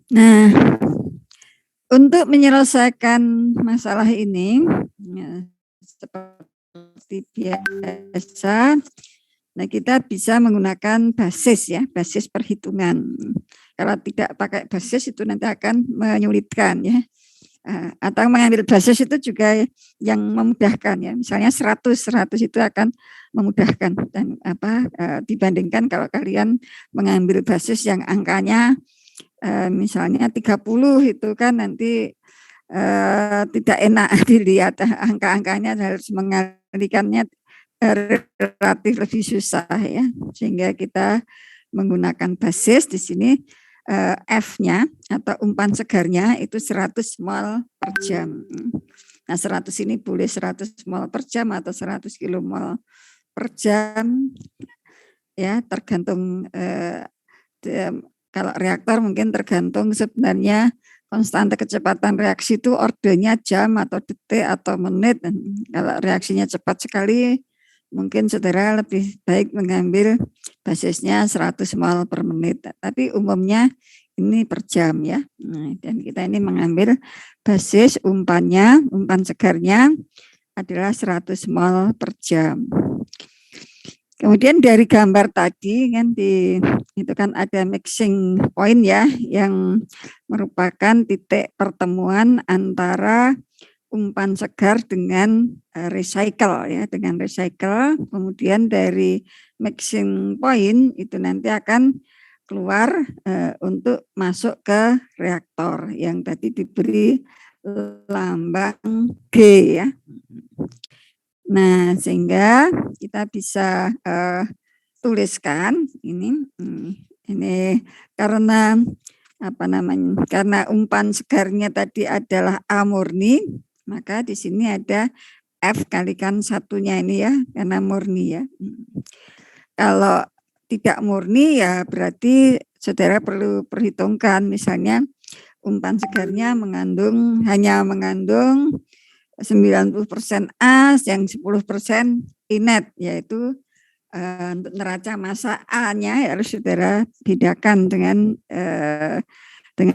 Nah, untuk menyelesaikan masalah ini, ya, seperti biasa, nah kita bisa menggunakan basis ya, basis perhitungan. Kalau tidak pakai basis itu nanti akan menyulitkan ya. Atau mengambil basis itu juga yang memudahkan ya. Misalnya 100 itu akan memudahkan dan dibandingkan kalau kalian mengambil basis yang angkanya misalnya 30 itu kan nanti tidak enak dilihat angka-angkanya, harus mengalihkannya relatif lebih susah ya, sehingga kita menggunakan basis di sini F-nya atau umpan segarnya itu 100 mol per jam. Nah 100 ini boleh 100 mol per jam atau 100 kilomol per jam ya, tergantung kalau reaktor mungkin tergantung sebenarnya konstanta kecepatan reaksi itu ordernya jam atau detik atau menit. Kalau reaksinya cepat sekali, mungkin saudara lebih baik mengambil basisnya 100 mol per menit. Tapi umumnya ini per jam ya. Nah, dan kita ini mengambil basis umpannya, umpan segarnya adalah 100 mol per jam. Kemudian dari gambar tadi kan itu kan ada mixing point ya, yang merupakan titik pertemuan antara umpan segar dengan recycle ya, dengan recycle. Kemudian dari mixing point itu nanti akan keluar untuk masuk ke reaktor yang tadi diberi lambang G ya. Nah, sehingga kita bisa tuliskan ini karena karena umpan segarnya tadi adalah A murni, maka di sini ada F kalikan satunya ini ya, karena murni ya. Kalau tidak murni ya berarti saudara perlu perhitungkan, misalnya umpan segarnya hanya mengandung 90% A, yang 10% inet, yaitu untuk neraca massa A-nya harus saudara bedakan dengan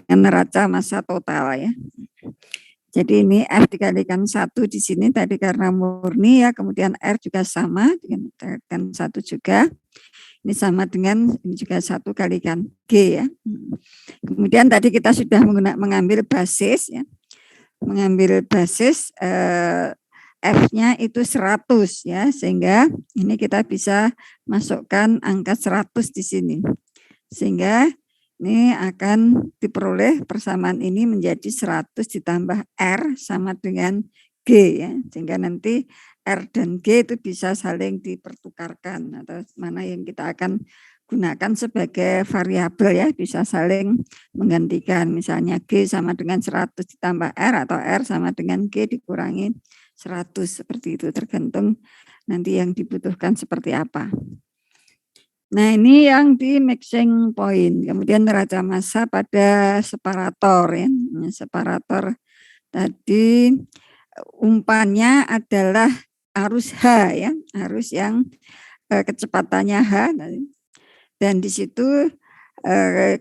neraca massa total ya. Jadi ini F dikalikan 1 di sini tadi karena murni ya, kemudian R juga sama dengan 1 juga. Ini sama dengan ini juga 1 kalikan G ya. Kemudian tadi kita sudah mengambil basis ya. Mengambil basis F-nya itu 100 ya, sehingga ini kita bisa masukkan angka 100 di sini. Sehingga ini akan diperoleh persamaan ini menjadi 100 ditambah R sama dengan G ya. Sehingga nanti R dan G itu bisa saling dipertukarkan atau mana yang kita akan gunakan sebagai variabel ya, bisa saling menggantikan. Misalnya G sama dengan 100 ditambah R atau R sama dengan G dikurangi 100, seperti itu, tergantung nanti yang dibutuhkan seperti apa. Nah, ini yang di mixing point. Kemudian neraca massa pada separator ya. Separator tadi umpannya adalah arus H ya, arus yang kecepatannya H. Dan di situ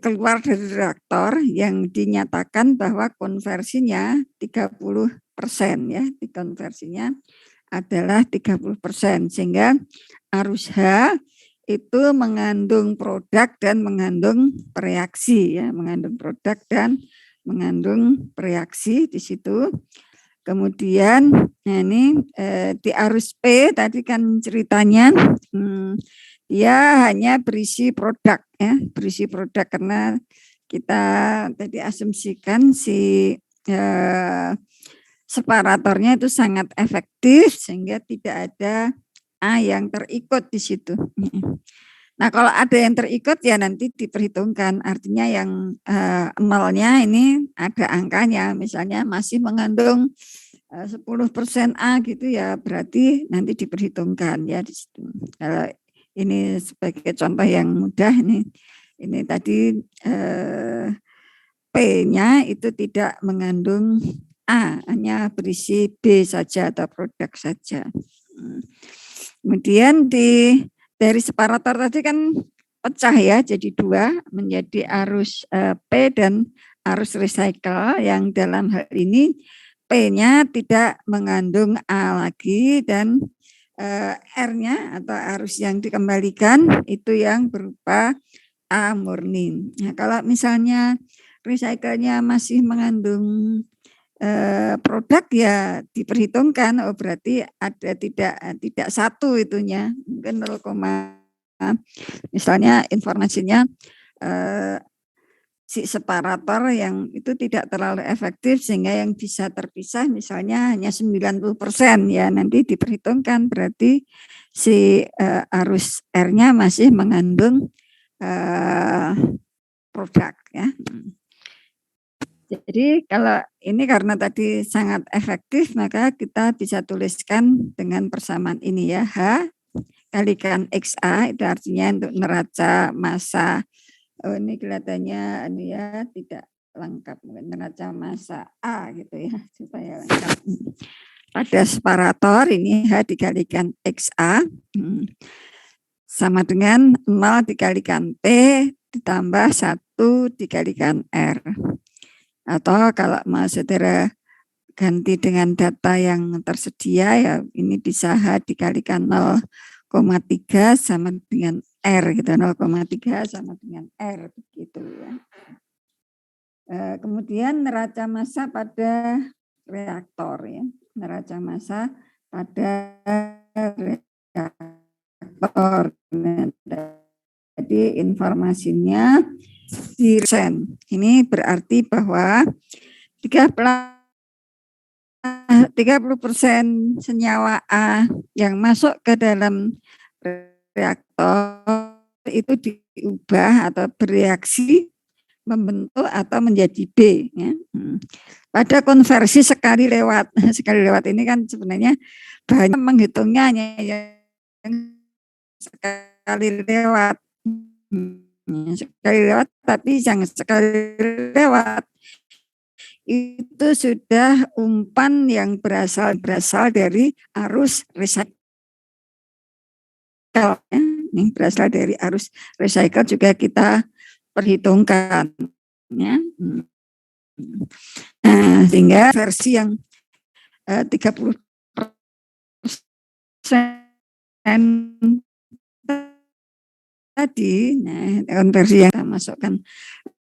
keluar dari reaktor yang dinyatakan bahwa konversinya 30% ya, konversinya adalah 30%, sehingga arus H itu mengandung produk dan mengandung reaksi ya, mengandung produk dan mengandung reaksi di situ. Kemudian nah ini di arus P tadi kan ceritanya dia hanya berisi produk ya, berisi produk karena kita tadi asumsikan si separatornya itu sangat efektif sehingga tidak ada A yang terikut di situ. Nah, kalau ada yang terikut ya nanti diperhitungkan, artinya yang nolnya ini ada angkanya, misalnya masih mengandung 10% A gitu ya, berarti nanti diperhitungkan ya di situ. Kalau ini sebagai contoh yang mudah ini tadi P-nya itu tidak mengandung A, hanya berisi B saja atau produk saja. Kemudian dari separator tadi kan pecah ya, jadi 2 menjadi arus P dan arus recycle yang dalam hal ini P-nya tidak mengandung A lagi dan R-nya atau arus yang dikembalikan itu yang berupa A murni. Nah, kalau misalnya recycle-nya masih mengandung produk ya diperhitungkan, oh berarti ada tidak satu itunya, mungkin 0, misalnya informasinya si separator yang itu tidak terlalu efektif sehingga yang bisa terpisah misalnya hanya 90% ya, nanti diperhitungkan berarti si arus R-nya masih mengandung produk ya. Jadi kalau ini karena tadi sangat efektif maka kita bisa tuliskan dengan persamaan ini ya, H kalikan XA itu artinya untuk neraca massa. Oh ini kelihatannya ini ya tidak lengkap, neraca massa A gitu ya supaya lengkap. Pada separator ini H dikalikan XA sama dengan 0 dikalikan P ditambah 1 dikalikan R. Atau kalau mau saudara ganti dengan data yang tersedia ya ini bisa H dikalikan 0,3 sama dengan R gitu, 0,3 sama dengan R begitu ya. Kemudian neraca massa pada reaktor ya, neraca massa pada reaktor. Jadi informasinya di persen. Ini berarti bahwa 30% senyawa A yang masuk ke dalam reaktor itu diubah atau bereaksi membentuk atau menjadi B ya. Pada konversi sekali lewat ini kan sebenarnya banyak menghitungnya hanya yang sekali lewat tapi yang sekali lewat itu sudah umpan yang berasal dari arus recycle. Ini berasal dari arus recycle juga kita perhitungkan ya. Nah, sehingga versi yang 30% tadi, nah konversi yang kita masukkan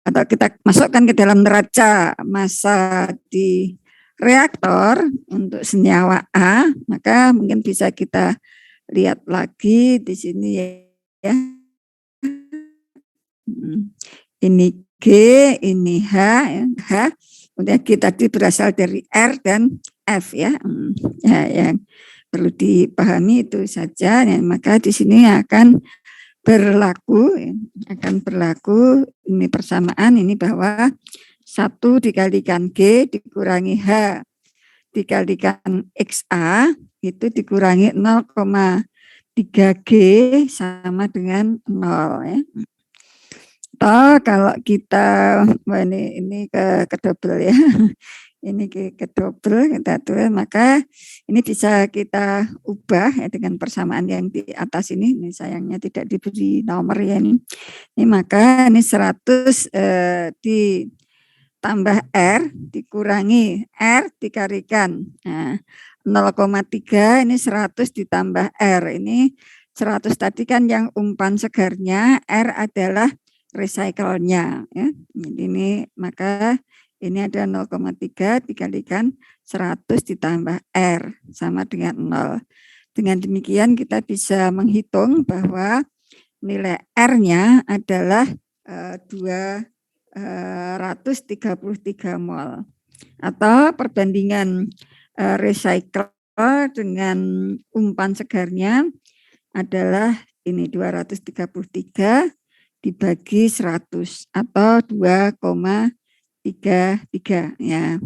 atau kita masukkan ke dalam neraca massa di reaktor untuk senyawa A, maka mungkin bisa kita lihat lagi di sini ya. Ini G, ini H, kemudian G tadi berasal dari R dan F ya. Ya, yang perlu dipahami itu saja. Ya, maka di sini akan berlaku ini persamaan ini bahwa 1 dikalikan G dikurangi H dikalikan XA itu dikurangi 0,3G sama dengan 0 ya. Atau kalau kita ini ke double ya. Ini ke double kita tulis, maka ini bisa kita ubah ya dengan persamaan yang di atas ini sayangnya tidak diberi nomor ya ini. Maka ini 100 ditambah R dikurangi R dikalikan. Nah, 0,3 ini 100 ditambah R. Ini 100 tadi kan yang umpan segarnya, R adalah recycle-nya ya. Ini maka ini ada 0,3 dikalikan 100 ditambah R sama dengan 0. Dengan demikian kita bisa menghitung bahwa nilai R-nya adalah 233 mol. Atau perbandingan recycle dengan umpan segarnya adalah ini 233 dibagi 100 atau 2,33 ya.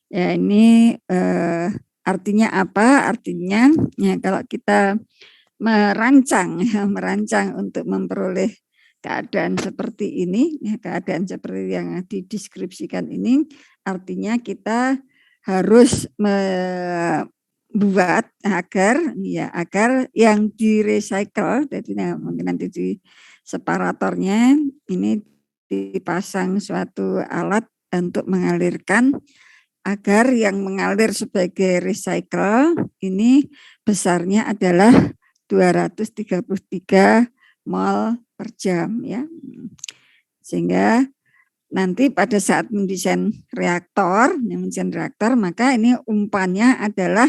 Ya ini artinya apa? Artinya ya kalau kita merancang untuk memperoleh keadaan seperti ini, ya, keadaan seperti yang dideskripsikan ini, artinya kita harus membuat agar yang di-recycle, jadi mungkin nanti di separatornya ini dipasang suatu alat untuk mengalirkan agar yang mengalir sebagai recycle ini besarnya adalah 233 mol per jam ya. Sehingga nanti pada saat mendesain reaktor, maka ini umpannya adalah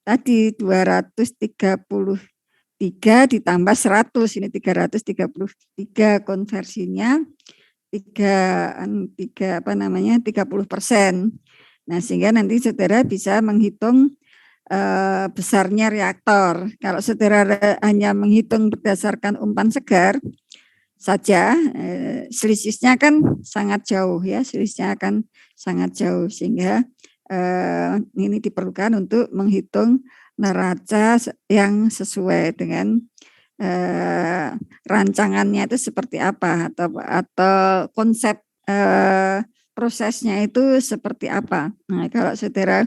tadi 233 ditambah 100, ini 333 konversinya 30%. Nah, sehingga nanti saudara bisa menghitung besarnya reaktor. Kalau saudara hanya menghitung berdasarkan umpan segar saja, selisihnya kan sangat jauh ya, selisihnya akan sangat jauh, sehingga ini diperlukan untuk menghitung neraca yang sesuai dengan rancangannya itu seperti apa, atau konsep prosesnya itu seperti apa. Nah, kalau saudara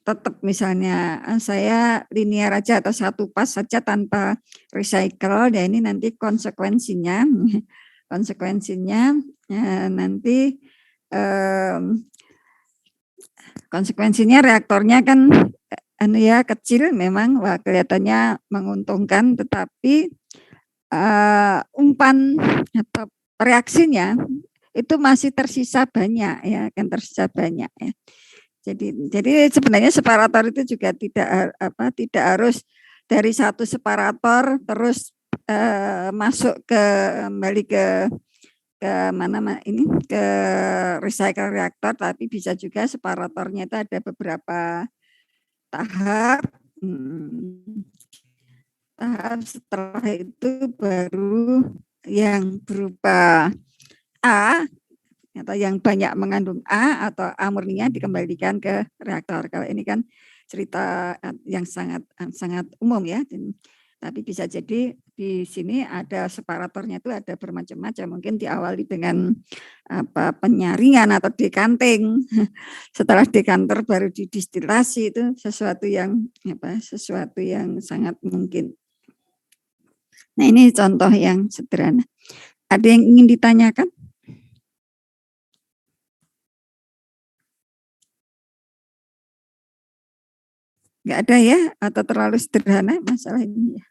tetap misalnya saya linear aja atau satu pas saja tanpa recycle, ya ini nanti konsekuensinya nanti konsekuensinya reaktornya kan kecil memang, wah kelihatannya menguntungkan, tetapi umpan atau reaksinya itu masih tersisa banyak ya, akan tersisa banyak ya. Jadi sebenarnya separator itu juga tidak harus dari satu separator terus masuk kembali ke mana ini ke recycle reaktor, tapi bisa juga separatornya itu ada beberapa tahap. Tahap setelah itu baru yang berupa A atau yang banyak mengandung A atau A murninya dikembalikan ke reaktor. Kalau ini kan cerita yang sangat umum ya. Tapi bisa jadi di sini ada separatornya itu ada bermacam-macam. Mungkin diawali dengan penyaringan atau dekanting. Setelah dekanter baru didistilasi, itu sesuatu yang sangat mungkin. Nah, ini contoh yang sederhana. Ada yang ingin ditanyakan? Enggak ada ya, atau terlalu sederhana masalah ini ya.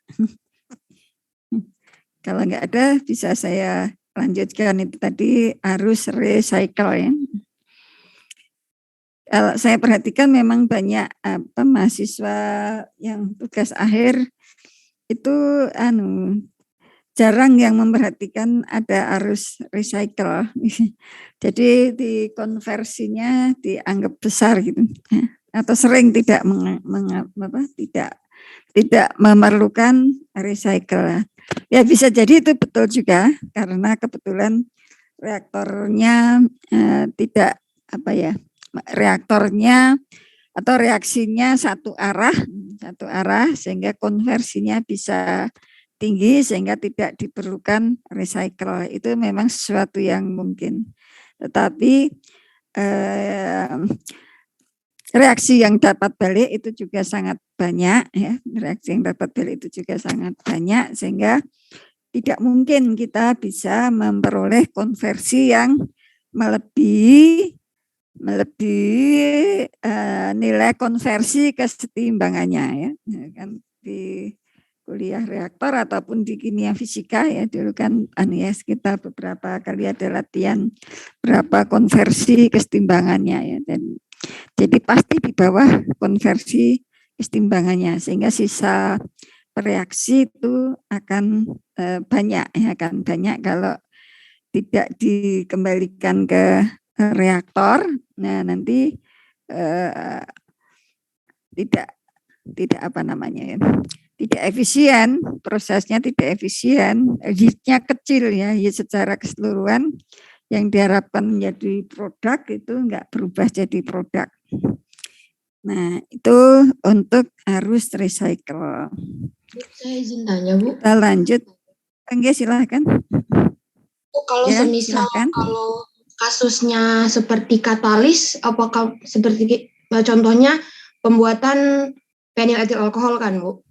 Kalau enggak ada bisa saya lanjutkan. Itu tadi harus recycle ya. Kalau saya perhatikan memang banyak mahasiswa yang tugas akhir itu jarang yang memperhatikan ada arus recycle. Jadi di konversinya dianggap besar gitu. Atau sering tidak tidak memerlukan recycle. Ya bisa jadi itu betul juga karena kebetulan reaktornya tidak reaktornya atau reaksinya satu arah sehingga konversinya bisa tinggi sehingga tidak diperlukan recycle. Itu memang sesuatu yang mungkin. Tetapi reaksi yang dapat balik itu juga sangat banyak ya. Reaksi yang dapat balik itu juga sangat banyak sehingga tidak mungkin kita bisa memperoleh konversi yang melebihi nilai konversi kesetimbangannya ya. Kan di kuliah reaktor ataupun di kimia fisika ya dulu kan kita beberapa kali ada latihan berapa konversi kesetimbangannya ya, dan jadi pasti di bawah konversi kesetimbangannya sehingga sisa reaksi itu akan banyak ya, akan banyak kalau tidak dikembalikan ke reaktor. Nah nanti tidak tidak efisien, prosesnya tidak efisien, heatnya kecil ya, secara keseluruhan yang diharapkan menjadi produk itu enggak berubah jadi produk. Nah itu untuk arus recycle. Saya izin tanya Bu. Kita lanjut, enggak silahkan. Kalau ya, semisal kalau kasusnya seperti katalis, apakah seperti contohnya pembuatan penyl etil alkohol kan Bu?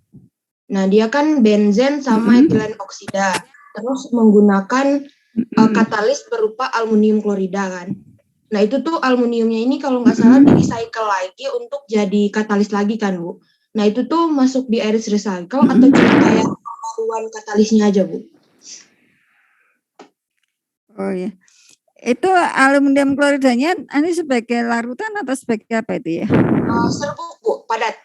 Nah dia kan benzen sama etilen oksida, terus menggunakan katalis berupa aluminium klorida kan. Nah itu tuh aluminiumnya ini kalau nggak salah di recycle lagi untuk jadi katalis lagi kan Bu. Nah itu tuh masuk di iris recycle atau cuma kayak pembaruan katalisnya aja Bu? Oh ya, itu aluminium kloridanya ini sebagai larutan atau sebagai apa itu ya? Serbuk Bu, padat.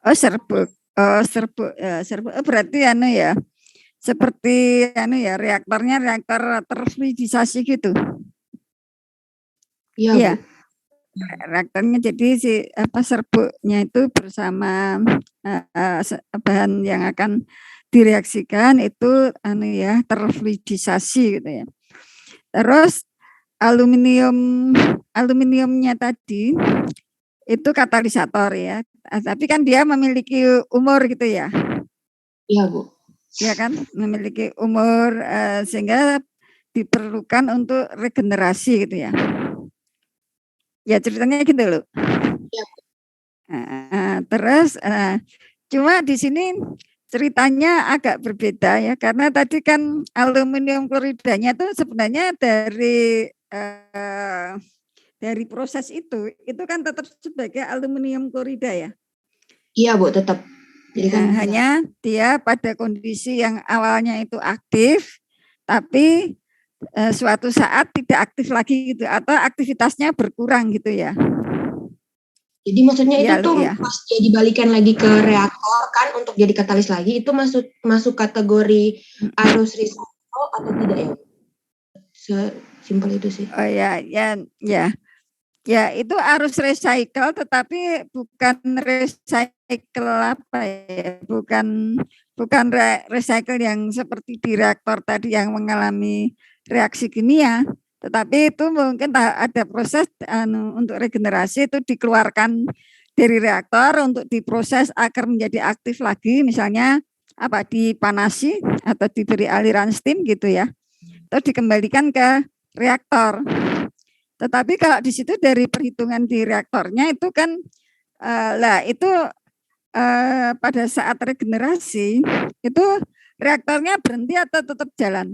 Oh serbuk, oh serbuk, serbuk. Berarti ya, seperti ya reaktornya reaktor terfluidisasi gitu. Iya Iya. Bu. Reaktornya jadi si serbuknya itu bersama bahan yang akan direaksikan itu terfluidisasi gitu ya. Terus aluminiumnya tadi itu katalisator ya. Tapi kan dia memiliki umur gitu ya. Iya Bu. Ya kan, memiliki umur sehingga diperlukan untuk regenerasi gitu ya. Ya ceritanya gitu loh. Ya. Terus cuma di sini ceritanya agak berbeda ya karena tadi kan aluminium kloridanya itu sebenarnya dari proses itu kan tetap sebagai aluminium klorida ya. Iya Bu, tetap. Jadi kan hanya dia pada kondisi yang awalnya itu aktif tapi suatu saat tidak aktif lagi gitu atau aktivitasnya berkurang gitu ya. Jadi maksudnya itu tuh ya. pas dia dibalikan lagi ke reaktor kan untuk jadi katalis lagi itu masuk kategori arus recycle atau tidak ya? Sesimpel itu sih. Oh ya. Ya, itu arus recycle tetapi bukan recycle apa ya? Bukan recycle yang seperti di reaktor tadi yang mengalami reaksi kimia, tetapi itu mungkin ada proses untuk regenerasi itu dikeluarkan dari reaktor untuk diproses agar menjadi aktif lagi, misalnya dipanasi atau diberi aliran steam gitu ya. Terus dikembalikan ke reaktor. Tetapi kalau di situ dari perhitungan di reaktornya itu kan itu pada saat regenerasi itu reaktornya berhenti atau tetap jalan?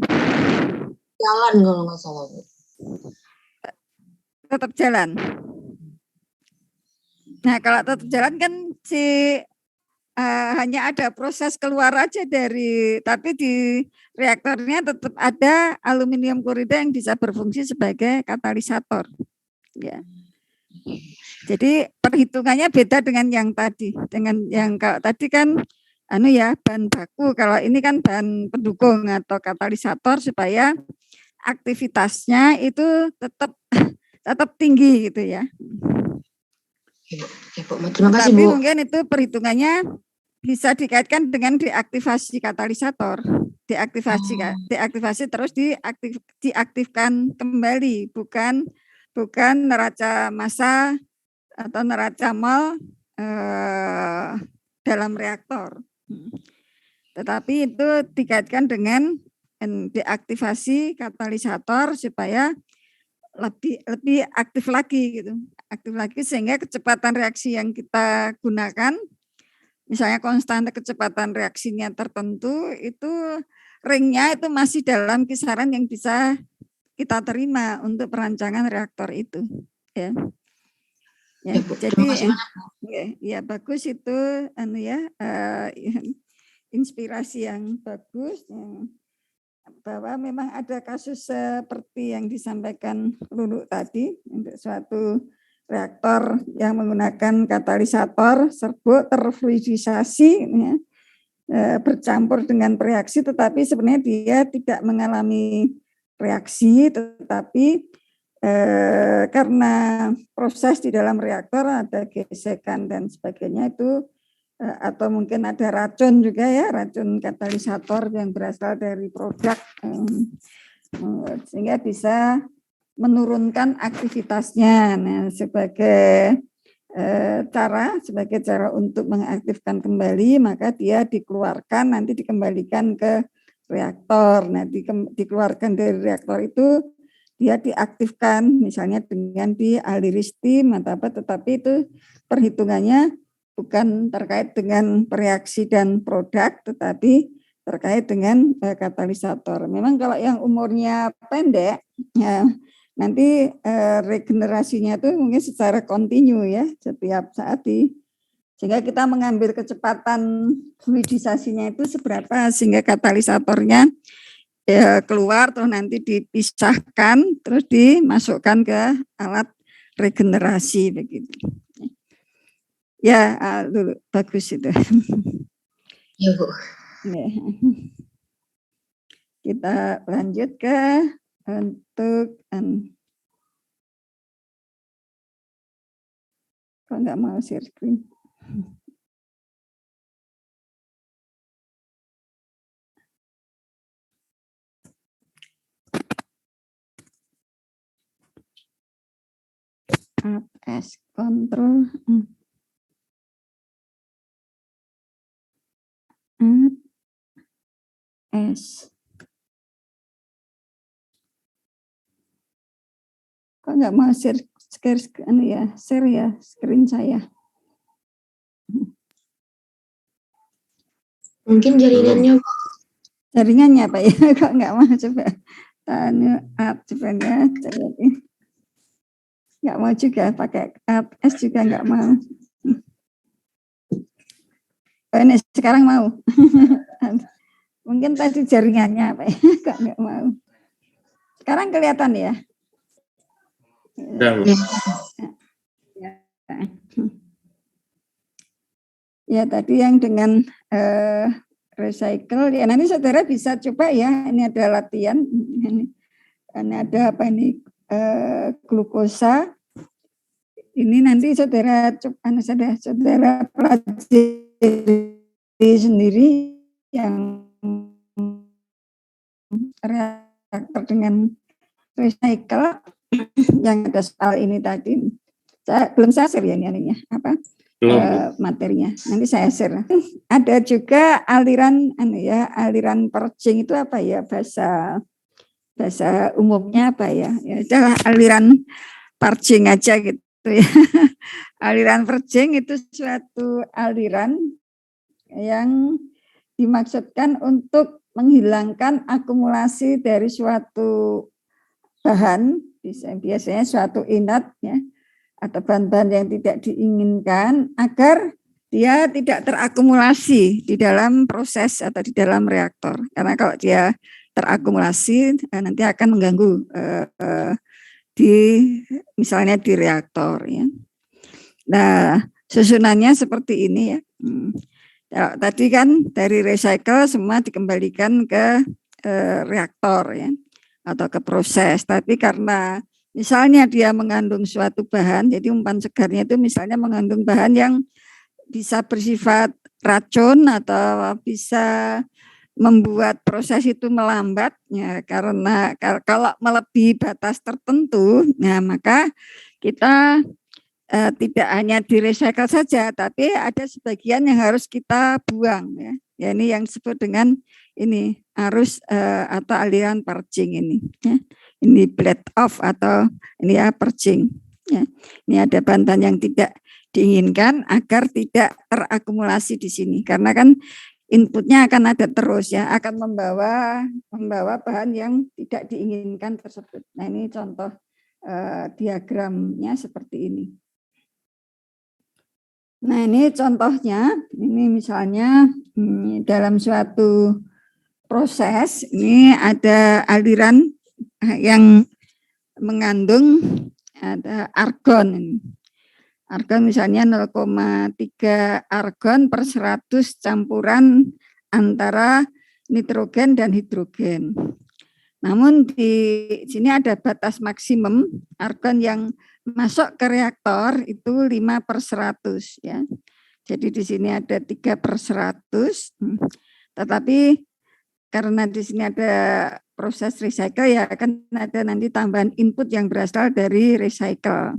Jalan kalau nggak salah. Tetap jalan. Nah kalau tetap jalan kan hanya ada proses keluar aja tapi di reaktornya tetap ada aluminium klorida yang bisa berfungsi sebagai katalisator. Ya. Jadi perhitungannya beda dengan yang tadi. Dengan yang kalau tadi kan bahan baku, kalau ini kan bahan pendukung atau katalisator supaya aktivitasnya itu tetap tinggi gitu ya. Terima kasih Tapi Bu. mungkin itu perhitungannya bisa dikaitkan dengan deaktivasi katalisator. Deaktivasi terus diaktifkan kembali, bukan neraca massa atau neraca mol dalam reaktor. Tetapi itu dikaitkan dengan deaktivasi katalisator supaya lebih aktif lagi gitu. Aktif lagi sehingga kecepatan reaksi yang kita gunakan, misalnya konstanta kecepatan reaksinya tertentu, itu ringnya itu masih dalam kisaran yang bisa kita terima untuk perancangan reaktor itu. Ya. Ya, jadi ya bagus itu inspirasi yang bagus bahwa memang ada kasus seperti yang disampaikan Lulu tadi untuk suatu reaktor yang menggunakan katalisator serbuk terfluidisasi ya, bercampur dengan reaksi tetapi sebenarnya dia tidak mengalami reaksi tetapi karena proses di dalam reaktor ada gesekan dan sebagainya itu atau mungkin ada racun juga ya, racun katalisator yang berasal dari produk sehingga bisa menurunkan aktivitasnya. Nah, sebagai cara untuk mengaktifkan kembali maka dia dikeluarkan nanti dikembalikan ke reaktor. Nah, dikeluarkan dari reaktor itu dia diaktifkan misalnya dengan dialiri steam atau apa, tetapi itu perhitungannya bukan terkait dengan reaksi dan produk tetapi terkait dengan katalisator. Memang kalau yang umurnya pendek, ya nanti regenerasinya itu mungkin secara kontinu ya, setiap saat sehingga kita mengambil kecepatan fluidisasinya itu seberapa sehingga katalisatornya keluar terus nanti dipisahkan terus dimasukkan ke alat regenerasi begitu. Ya, dulu bagus itu. Ya, Bu. Kita lanjut ke untuk kok nggak mau share screen. S control S. Kok nggak mau share screen saya. Mungkin jaringannya. Jaringannya Pak ya, kok nggak mau coba. Tanya coba ya, nggak mau juga pakai S juga nggak mau. Oh, ini sekarang mau. Mungkin tadi jaringannya Pak ya, kok nggak mau. Sekarang kelihatan ya. Ya tadi yang dengan recycle ya nanti saudara bisa coba ya, ini ada latihan, ini ada apa ini glukosa, ini nanti saudara pelajari sendiri yang reaktor dengan recycle yang ada soal ini tadi. Belum saya share ya ini apa materinya. Nanti saya share. Ada juga aliran aliran purging itu apa ya bahasa umumnya apa ya? Ya adalah aliran purging aja gitu ya. Aliran purging itu suatu aliran yang dimaksudkan untuk menghilangkan akumulasi dari suatu bahan, biasanya suatu inat ya, atau bahan-bahan yang tidak diinginkan agar dia tidak terakumulasi di dalam proses atau di dalam reaktor. Karena kalau dia terakumulasi nanti akan mengganggu misalnya di reaktor ya. Nah, susunannya seperti ini ya. Tadi kan dari recycle semua dikembalikan ke reaktor ya atau ke proses, tapi karena misalnya dia mengandung suatu bahan, jadi umpan segarnya itu misalnya mengandung bahan yang bisa bersifat racun atau bisa membuat proses itu melambat ya, karena kalau melebihi batas tertentu, nah maka kita tidak hanya di recycle saja, tapi ada sebagian yang harus kita buang ya. Ya ini yang disebut dengan ini arus atau aliran purging ini. Ya. Ini blade off atau ini ya purging. Ya. Ini ada bahan-bahan yang tidak diinginkan agar tidak terakumulasi di sini. Karena kan inputnya akan ada terus ya, akan membawa bahan yang tidak diinginkan tersebut. Nah ini contoh diagramnya seperti ini. Nah ini contohnya, ini misalnya dalam suatu proses ini ada aliran yang mengandung ada argon. Argon misalnya 0,3 argon per 100 campuran antara nitrogen dan hidrogen. Namun di sini ada batas maksimum argon yang masuk ke reaktor itu 5/100 ya. Jadi di sini ada 3/100. Tetapi karena di sini ada proses recycle ya akan ada nanti tambahan input yang berasal dari recycle.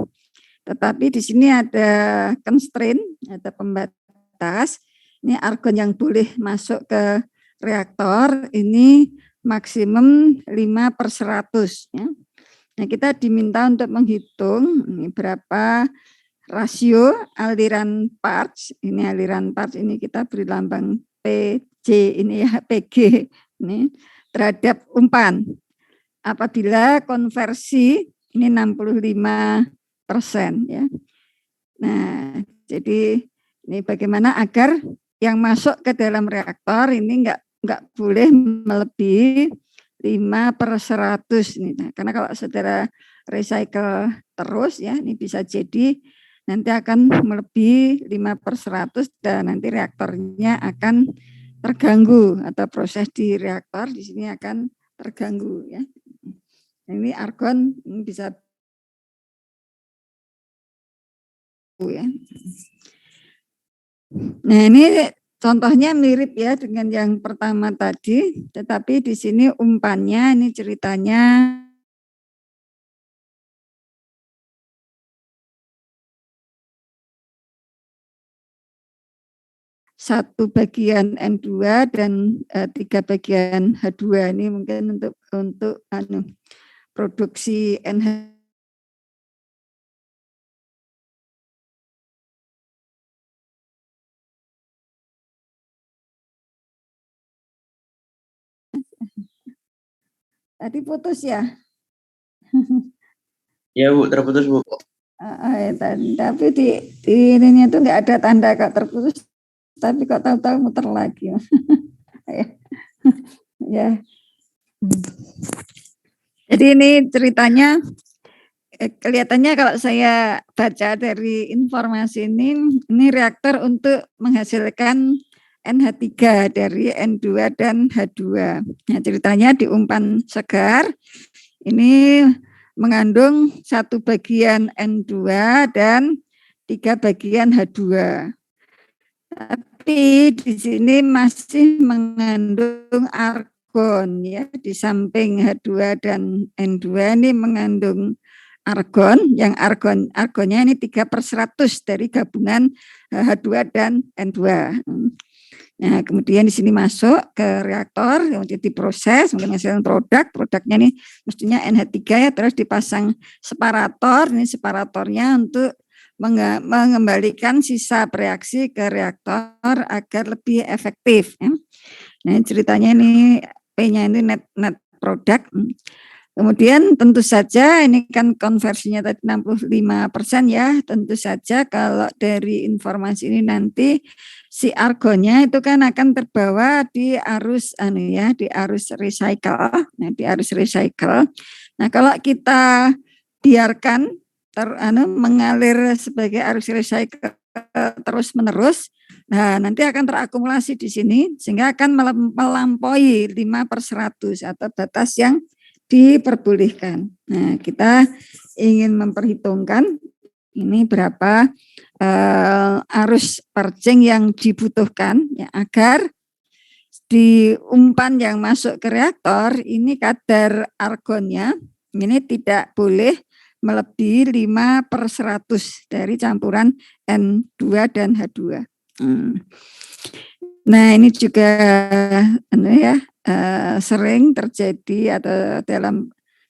Tetapi di sini ada constraint, ada pembatas. Ini argon yang boleh masuk ke reaktor ini maksimum 5/100 ya. Nah, kita diminta untuk menghitung ini berapa rasio aliran parts. Ini aliran parts ini kita beri lambang P PJ ini ya, PG ini terhadap umpan. Apabila konversi ini 65% ya. Nah, jadi ini bagaimana agar yang masuk ke dalam reaktor ini enggak boleh melebihi 5/100 nih. Nah, karena kalau saudara recycle terus ya, ini bisa jadi nanti akan melebihi 5/100 dan nanti reaktornya akan terganggu atau proses di reaktor di sini akan terganggu ya. Ini argon ini bisa ya. Nah, ini contohnya mirip ya dengan yang pertama tadi, tetapi di sini umpannya ini ceritanya satu bagian N2 dan 3 bagian H2 ini mungkin untuk produksi NH. Tadi putus ya? Ya Bu, terputus Bu. Tapi di ininya itu nggak ada tanda kok terputus, tapi kok tahu-tahu muter lagi. Ya. Jadi ini ceritanya kelihatannya kalau saya baca dari informasi ini reaktor untuk menghasilkan NH3 dari N2 dan H2. Nah, ceritanya di umpan segar ini mengandung 1 bagian N2 dan 3 bagian H2. Tapi di sini masih mengandung argon ya, di samping H2 dan N2 ini mengandung argon, yang argonnya ini 3/100 dari gabungan H2 dan N2. Nah, kemudian di sini masuk ke reaktor, kemudian diproses, mungkin menghasilkan produknya ini mestinya NH3 ya, terus dipasang separator, ini separatornya untuk mengembalikan sisa reaksi ke reaktor agar lebih efektif. Ya. Nah, ceritanya ini P-nya ini net product. Kemudian tentu saja ini kan konversinya tadi 65% ya, tentu saja kalau dari informasi ini nanti si argonnya itu kan akan terbawa di arus di arus recycle. Nah, di arus recycle. Nah, kalau kita biarkan mengalir sebagai arus recycle terus menerus, nah nanti akan terakumulasi di sini sehingga akan melampaui 5/100 atau batas yang diperbolehkan. Nah, kita ingin memperhitungkan ini berapa arus purging yang dibutuhkan ya, agar di umpan yang masuk ke reaktor ini kadar argonnya ini tidak boleh melebihi 5/100 dari campuran N2 dan H2. Nah, ini juga sering terjadi atau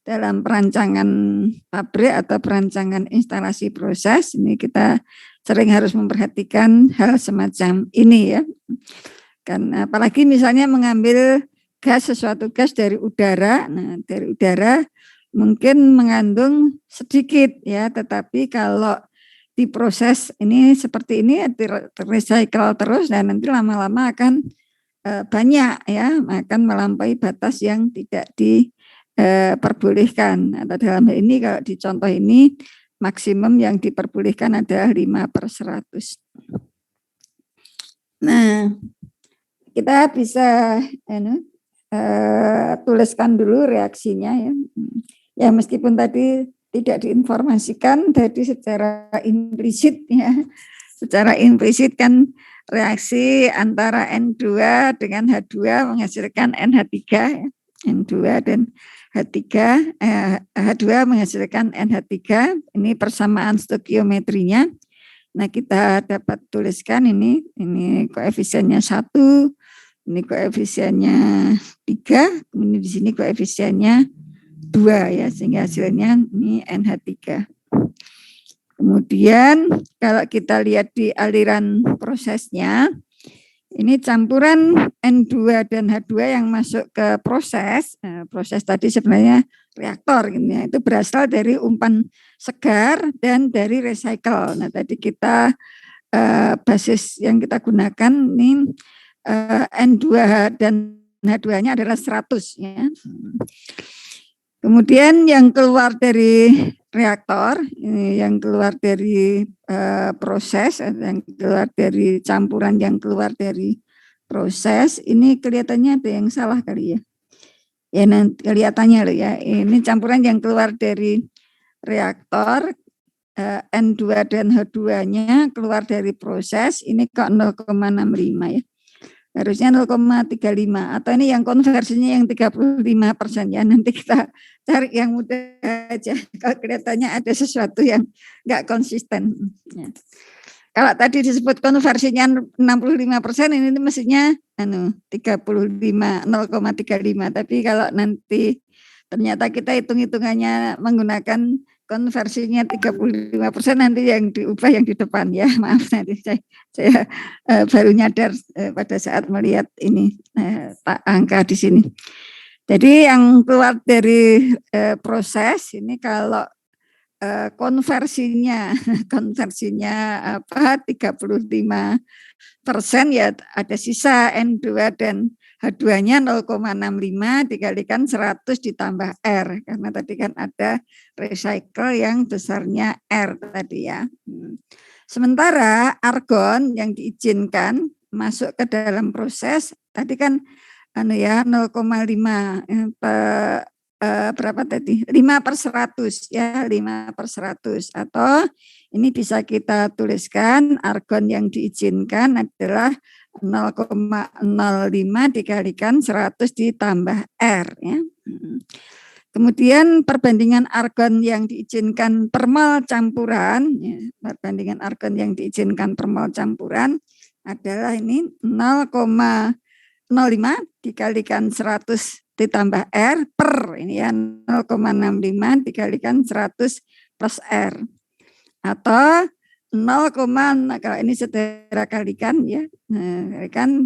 dalam perancangan pabrik atau perancangan instalasi proses, ini kita sering harus memperhatikan hal semacam ini ya. Kan apalagi misalnya mengambil sesuatu gas dari udara, nah dari udara mungkin mengandung sedikit ya, tetapi kalau diproses ini seperti ini recycle terus dan nanti lama-lama akan banyak ya, akan melampaui batas yang tidak diperbolehkan. Atau dalam hal ini kalau di contoh ini maksimum yang diperbolehkan adalah 5/100. Nah, kita bisa tuliskan dulu reaksinya ya. Ya meskipun tadi tidak diinformasikan, jadi secara implisit ya, secara implisit kan reaksi antara N2 dengan H2 menghasilkan NH3 ya. N2 dan H3 H2 menghasilkan NH3, ini persamaan stoikiometrinya. Nah, kita dapat tuliskan ini koefisiennya 1, ini koefisiennya 3, kemudian di sini koefisiennya 2 ya, sehingga hasilnya ini NH3. Kemudian kalau kita lihat di aliran prosesnya, Ini campuran N2 dan H2 yang masuk ke proses. Proses tadi sebenarnya reaktor gitu ya. Itu berasal dari umpan segar dan dari recycle. Nah, tadi kita basis yang kita gunakan ini N2 dan H2-nya adalah 100 ya. Kemudian yang keluar dari reaktor, yang keluar dari proses, yang keluar dari campuran yang keluar dari proses, ini kelihatannya ada yang salah kali ya. Ya nanti kelihatannya loh ya, ini campuran yang keluar dari reaktor, N2 dan H2-nya keluar dari proses, ini kok 0,65 ya. Harusnya 0,35 atau ini yang konversinya yang 35% ya, nanti kita cari yang mudah aja kalau kelihatannya ada sesuatu yang enggak konsisten ya. Kalau tadi disebut konversinya 65%, ini mestinya 0,35, tapi kalau nanti ternyata kita hitung-hitungannya menggunakan konversinya 35%, nanti yang diubah yang di depan ya, maaf nanti saya baru nyadar pada saat melihat ini angka di sini. Jadi yang keluar dari proses ini kalau konversinya apa 35% ya, ada sisa N2 dan H2-nya 0,65 dikalikan 100 ditambah R, karena tadi kan ada recycle yang besarnya R tadi ya. Sementara argon yang diizinkan masuk ke dalam proses tadi kan 0,5 berapa tadi? 5/100 ya, 5/100, atau ini bisa kita tuliskan argon yang diizinkan adalah 0,05 dikalikan 100 ditambah R ya. Kemudian perbandingan argon yang diizinkan per mol campuran, ya, perbandingan argon yang diizinkan per mol campuran adalah ini 0,05 dikalikan 100 ditambah R per ini ya 0,65 dikalikan 100 plus R, atau 0, kalau ini saudara kalikan ya, kalikan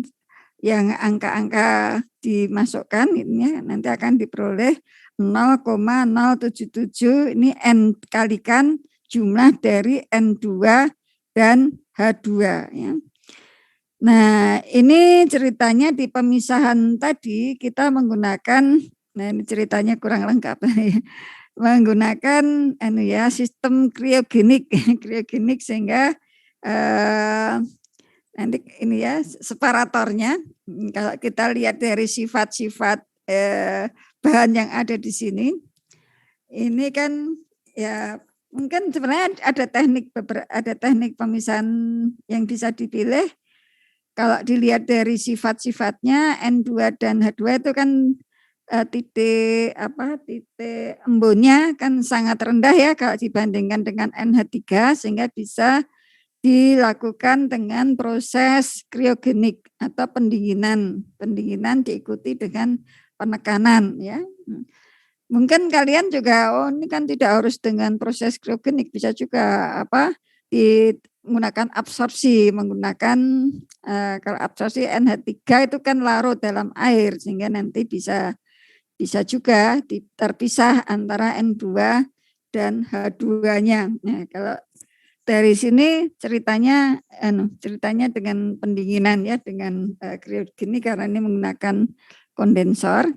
yang angka-angka dimasukkan ini ya, nanti akan diperoleh 0,077 ini N kalikan jumlah dari N2 dan H2 ya. Nah, ini ceritanya di pemisahan tadi kita menggunakan, nah ini ceritanya kurang lengkap ya, menggunakan sistem kriogenik sehingga nanti ini ya separatornya, kalau kita lihat dari sifat-sifat bahan yang ada di sini, ini kan ya mungkin sebenarnya ada teknik pemisahan yang bisa dipilih. Kalau dilihat dari sifat-sifatnya N2 dan H2 itu kan titik embunnya kan sangat rendah ya kalau dibandingkan dengan NH3, sehingga bisa dilakukan dengan proses kriogenik atau pendinginan diikuti dengan penekanan ya. Mungkin kalian juga ini kan tidak harus dengan proses kriogenik, bisa juga menggunakan absorpsi, kalau absorpsi NH3 itu kan larut dalam air, sehingga nanti bisa juga terpisah antara N2 dan H2-nya. Nah, kalau dari sini ceritanya dengan pendinginan ya, dengan kriogenik karena ini menggunakan kondensor.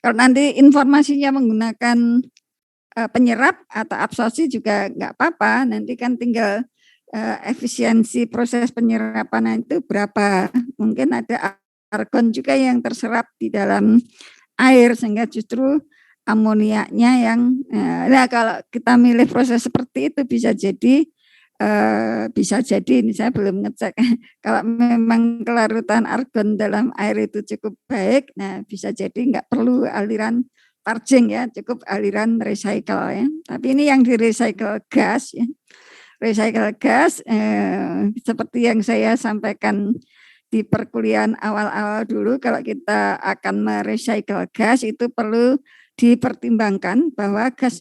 Kalau nanti informasinya menggunakan penyerap atau absorpsi juga enggak apa-apa, nanti kan tinggal efisiensi proses penyerapan itu berapa. Mungkin ada argon juga yang terserap di dalam air, sehingga justru amoniaknya yang nah kalau kita milih proses seperti itu bisa jadi ini saya belum ngecek kalau memang kelarutan argon dalam air itu cukup baik, nah bisa jadi enggak perlu aliran purging ya, cukup aliran recycle ya. Tapi ini yang di recycle gas ya. Recycle gas seperti yang saya sampaikan di perkuliahan awal-awal dulu, kalau kita akan merecycle gas itu perlu dipertimbangkan bahwa gas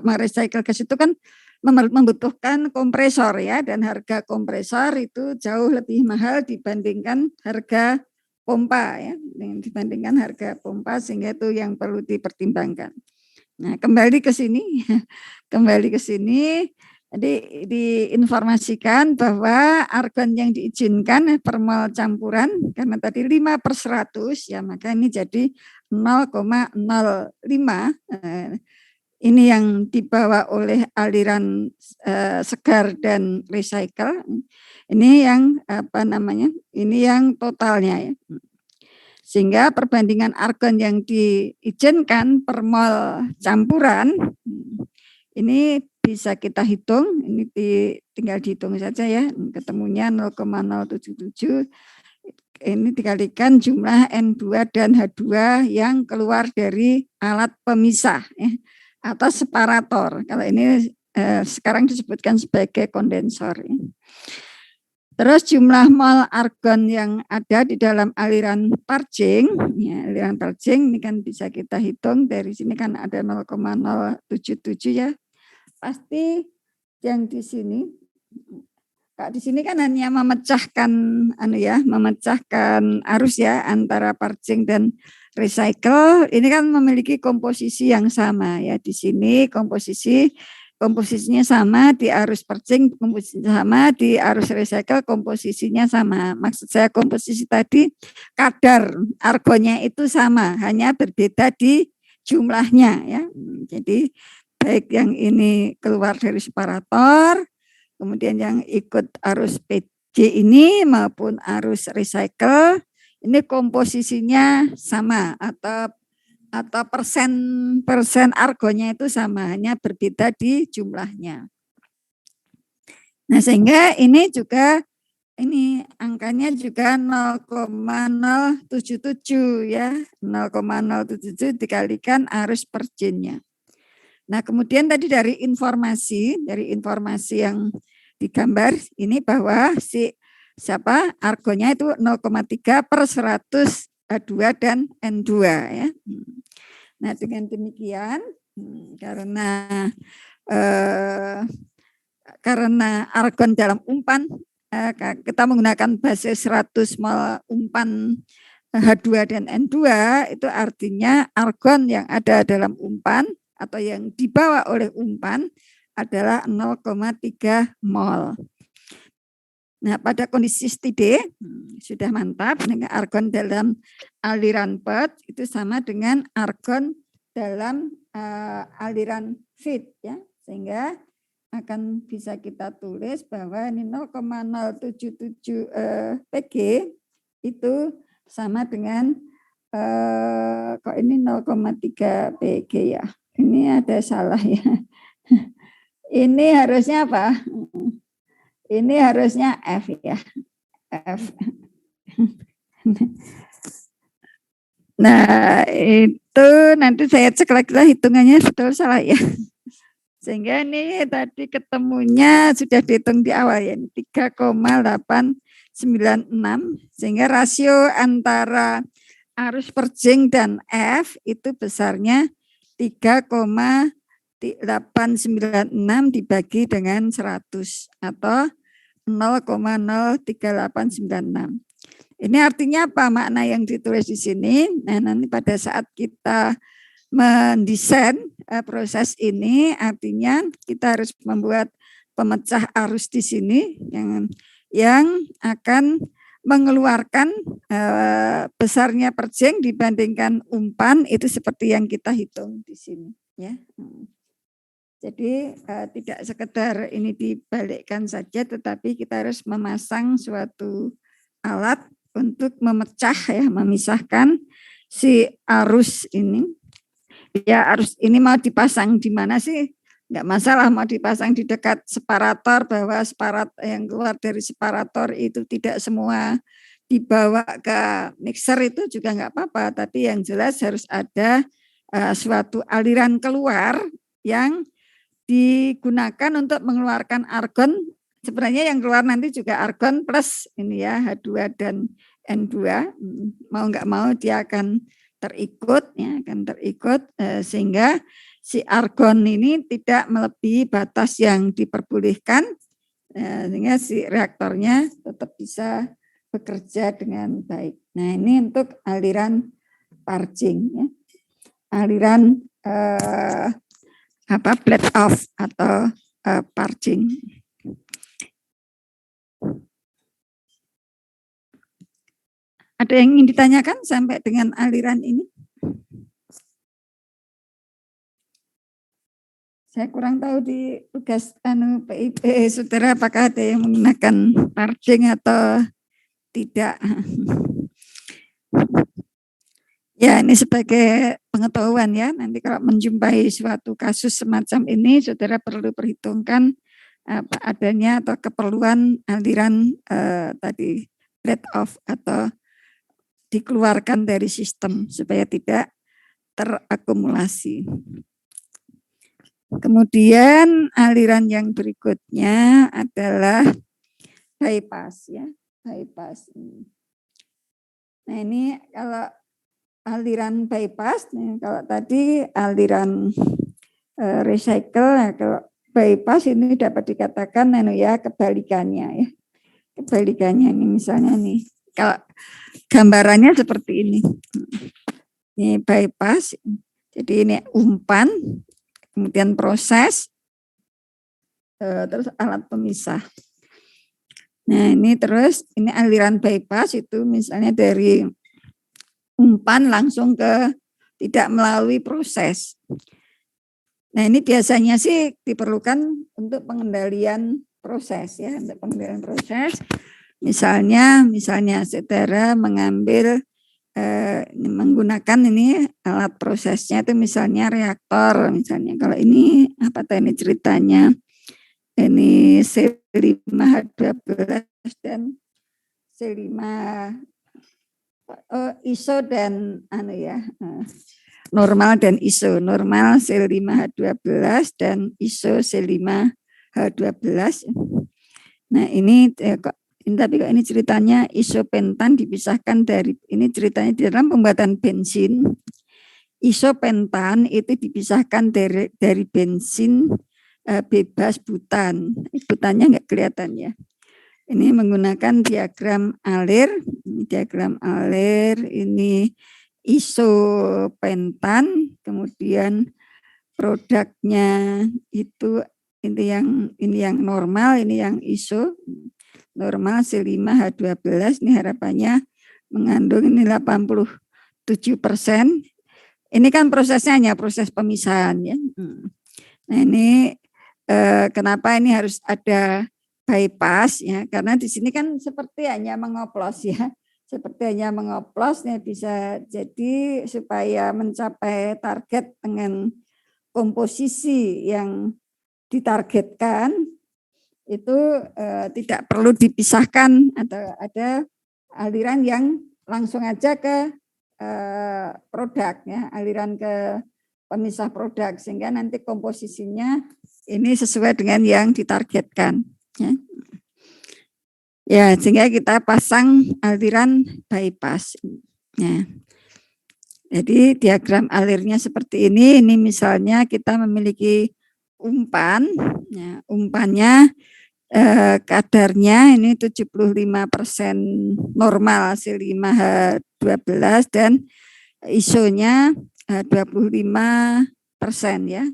merecycle gas itu kan membutuhkan kompresor ya, dan harga kompresor itu jauh lebih mahal dibandingkan harga pompa ya, dibandingkan harga pompa, sehingga itu yang perlu dipertimbangkan. Nah, kembali ke sini, jadi diinformasikan bahwa argon yang diizinkan per mol campuran, karena tadi 5/100 ya, maka ini jadi 0,05. Ini yang dibawa oleh aliran segar dan recycle. Ini yang ini yang totalnya ya. Sehingga perbandingan argon yang diizinkan per mol campuran ini bisa kita hitung, ini tinggal dihitung saja ya, ketemunya 0,077, ini dikalikan jumlah N2 dan H2 yang keluar dari alat pemisah ya, atau separator. Kalau ini sekarang disebutkan sebagai kondensor ya. Terus jumlah mol argon yang ada di dalam aliran parjing, ya, aliran parjing ini kan bisa kita hitung, dari sini kan ada 0,077 ya. Pasti yang di sini, di sini kan hanya memecahkan memecahkan arus ya antara parjing dan recycle. Ini kan memiliki komposisi yang sama ya. Di sini komposisinya sama, di arus parjing komposisinya sama, di arus recycle komposisinya sama. Maksud saya komposisi tadi kadar argonnya itu sama, hanya berbeda di jumlahnya ya. Jadi baik yang ini keluar dari separator, kemudian yang ikut arus PJ ini maupun arus recycle, ini komposisinya sama atau persen argonnya itu sama, hanya berbeda di jumlahnya. Nah, sehingga ini juga angkanya juga 0,077 ya, 0,077 dikalikan arus perjennya. Nah, kemudian tadi dari informasi yang digambar ini bahwa argonnya itu 0,3/100 H2 dan N2 ya. Nah, dengan demikian karena argon dalam umpan kita menggunakan basis 100 mol umpan H2 dan N2, itu artinya argon yang ada dalam umpan atau yang dibawa oleh umpan adalah 0,3 mol. Nah, pada kondisi steady sudah mantap, dengan argon dalam aliran PET itu sama dengan argon dalam aliran feed ya, sehingga akan bisa kita tulis bahwa ini 0,077 Pg itu sama dengan kok ini 0,3 Pg ya. Ini ada salah ya. Ini harusnya apa? Ini harusnya F ya, F. Nah, itu nanti saya cek lagi lah hitungannya betul salah ya. Sehingga ini tadi ketemunya sudah dihitung di awal ya, 3,896. Sehingga rasio antara arus perjing dan F itu besarnya 3,896 dibagi dengan 100 atau 0,03896. Ini artinya apa makna yang ditulis di sini? Nah, nanti pada saat kita mendesain proses ini, artinya kita harus membuat pemecah arus di sini yang akan mengeluarkan besarnya perjing dibandingkan umpan, itu seperti yang kita hitung di sini ya. Jadi tidak sekedar ini dibalikkan saja, tetapi kita harus memasang suatu alat untuk memecah ya, memisahkan si arus ini. Ya, arus ini mau dipasang di mana sih? Enggak masalah mau dipasang di dekat separator, bahwa yang keluar dari separator itu tidak semua dibawa ke mixer itu juga enggak apa-apa, tapi yang jelas harus ada suatu aliran keluar yang digunakan untuk mengeluarkan argon. Sebenarnya yang keluar nanti juga argon plus ini ya, H2 dan N2. Mau nggak mau dia akan terikut, ya, akan terikut sehingga si argon ini tidak melebihi batas yang diperbolehkan, sehingga si reaktornya tetap bisa bekerja dengan baik. Nah, ini untuk aliran purging, ya. Aliran blast off atau purging. Ada yang ingin ditanyakan sampai dengan aliran ini? Saya kurang tahu di tugas PIP saudara apakah ada yang menggunakan purging atau tidak. Ya, ini sebagai pengetahuan ya. Nanti kalau menjumpai suatu kasus semacam ini, saudara perlu perhitungkan apa adanya atau keperluan aliran tadi let off atau dikeluarkan dari sistem supaya tidak terakumulasi. Kemudian aliran yang berikutnya adalah bypass, ya, bypass. Nah, ini kalau aliran bypass, kalau tadi aliran recycle, ya, kalau bypass ini dapat dikatakan ya kebalikannya, ya. Kebalikannya ini misalnya nih, kalau gambarannya seperti ini. Ini bypass, jadi ini umpan, kemudian proses, terus alat pemisah. Nah, ini terus, ini aliran bypass itu misalnya dari umpan langsung ke tidak melalui proses. Nah, ini biasanya sih diperlukan untuk pengendalian proses, ya, untuk pengendalian proses. Misalnya saudara mengambil menggunakan ini alat prosesnya itu misalnya reaktor, misalnya kalau ini apa tadi ceritanya, ini C5H12 dan C5 ISO dan normal dan ISO, normal C5H12 dan ISO C5H12. Nah, ini tapi kok ini ceritanya isopentan dipisahkan dari, ini ceritanya di dalam pembuatan bensin, isopentan itu dipisahkan dari bensin bebas butan. Butannya enggak kelihatan ya. Ini menggunakan diagram alir, ini isopentan, kemudian produknya itu ini yang normal, ini yang iso. Normal C5H12 ini harapannya mengandung ini 87%. Ini kan prosesnya hanya proses pemisahan, ya. Nah, ini kenapa ini harus ada bypass, ya? Karena di sini kan seperti hanya mengoplos, ya. Seperti hanya mengoplos, ya, bisa jadi supaya mencapai target dengan komposisi yang ditargetkan itu tidak perlu dipisahkan atau ada aliran yang langsung aja ke produk, ya, aliran ke pemisah produk sehingga nanti komposisinya ini sesuai dengan yang ditargetkan, ya. Ya, sehingga kita pasang aliran bypass, ya. Jadi diagram alirnya seperti ini misalnya kita memiliki umpan, ya, umpannya kadarnya ini 75% normal C5H12 dan ISO-nya 25%, ya.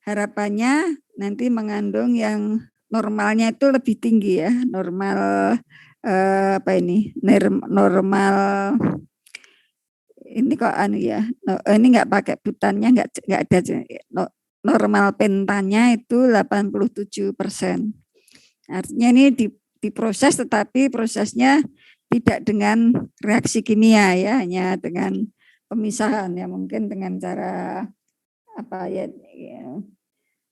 Harapannya nanti mengandung yang normalnya itu lebih tinggi, ya, normal normal ini kok ya, ini enggak pakai butannya, enggak ada, normal pentanya itu 87%. Artinya ini diproses tetapi prosesnya tidak dengan reaksi kimia, ya, hanya dengan pemisahan, ya, mungkin dengan cara apa ya,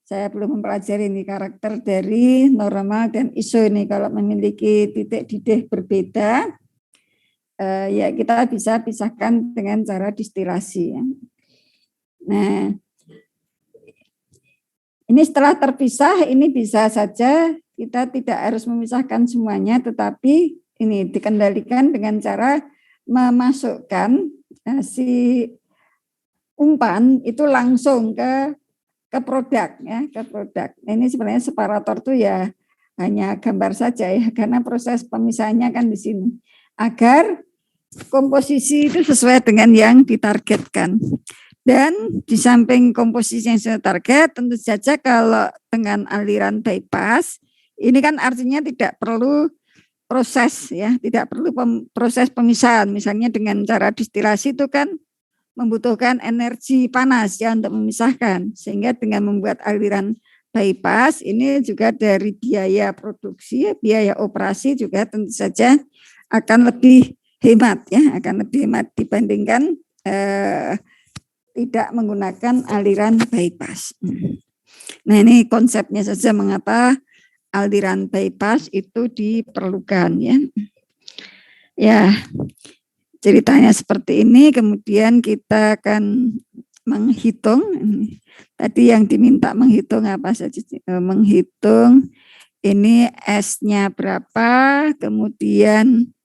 saya belum mempelajari ini karakter dari normal dan ISO ini. Kalau memiliki titik didih berbeda, ya kita bisa pisahkan dengan cara distilasi, ya. Nah, ini setelah terpisah, ini bisa saja kita tidak harus memisahkan semuanya, tetapi ini dikendalikan dengan cara memasukkan si umpan itu langsung ke produk ya, ke produk. Ini sebenarnya separator tuh ya hanya gambar saja ya, karena proses pemisahannya kan di sini agar komposisi itu sesuai dengan yang ditargetkan. Dan di samping komposisi yang sesuai target, tentu saja kalau dengan aliran bypass, ini kan artinya tidak perlu proses ya, tidak perlu proses pemisahan. Misalnya dengan cara distilasi itu kan membutuhkan energi panas ya untuk memisahkan, sehingga dengan membuat aliran bypass ini juga dari biaya produksi, biaya operasi juga tentu saja akan lebih hemat ya, akan lebih hemat dibandingkan tidak menggunakan aliran bypass. Nah, ini konsepnya saja mengapa aliran bypass itu diperlukan ya. Ya, ceritanya seperti ini, kemudian kita akan menghitung. Tadi yang diminta menghitung apa saja? Menghitung ini S-nya berapa, kemudian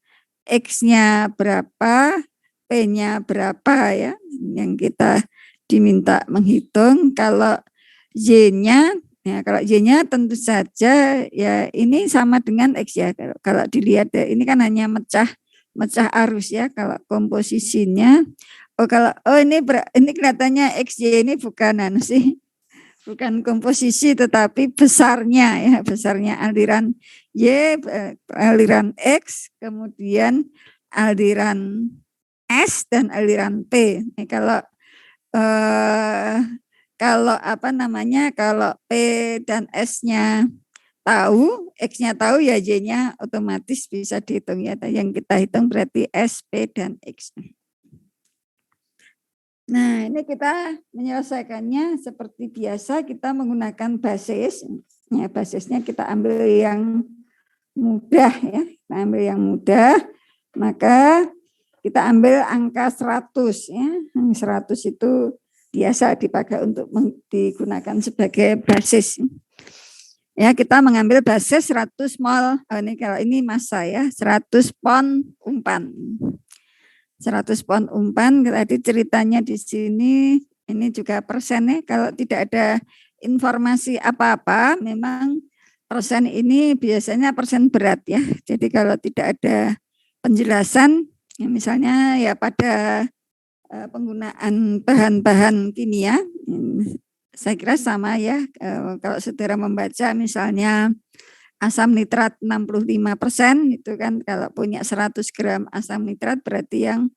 X-nya berapa, P-nya berapa ya, yang kita diminta menghitung. Kalau Y-nya, ya kalau Y-nya tentu saja ya ini sama dengan X ya. Kalau dilihat ya, ini kan hanya mecah arus ya. Kalau komposisinya, ini kelihatannya XY ini bukan komposisi tetapi besarnya ya, besarnya aliran Y, aliran X, kemudian aliran S dan aliran P. Nah, kalau P dan S-nya tahu, X-nya tahu ya Y-nya otomatis bisa dihitung ya. Yang kita hitung berarti S, P, dan X. Nah, ini kita menyelesaikannya seperti biasa, kita menggunakan basis. Ya, basisnya kita ambil yang mudah ya. Kita ambil yang mudah, maka kita ambil angka 100 ya. 100 itu biasa dipakai untuk digunakan sebagai basis. Ya, kita mengambil basis 100 mol. Kalau ini massa ya, 100 pon umpan. 100 pon umpan, tadi ceritanya di sini, ini juga persennya, kalau tidak ada informasi apa-apa, memang persen ini biasanya persen berat ya. Jadi kalau tidak ada penjelasan, ya misalnya ya pada penggunaan bahan-bahan kimia, saya kira sama ya, kalau saudara membaca misalnya asam nitrat 65%, itu kan kalau punya 100 gram asam nitrat berarti yang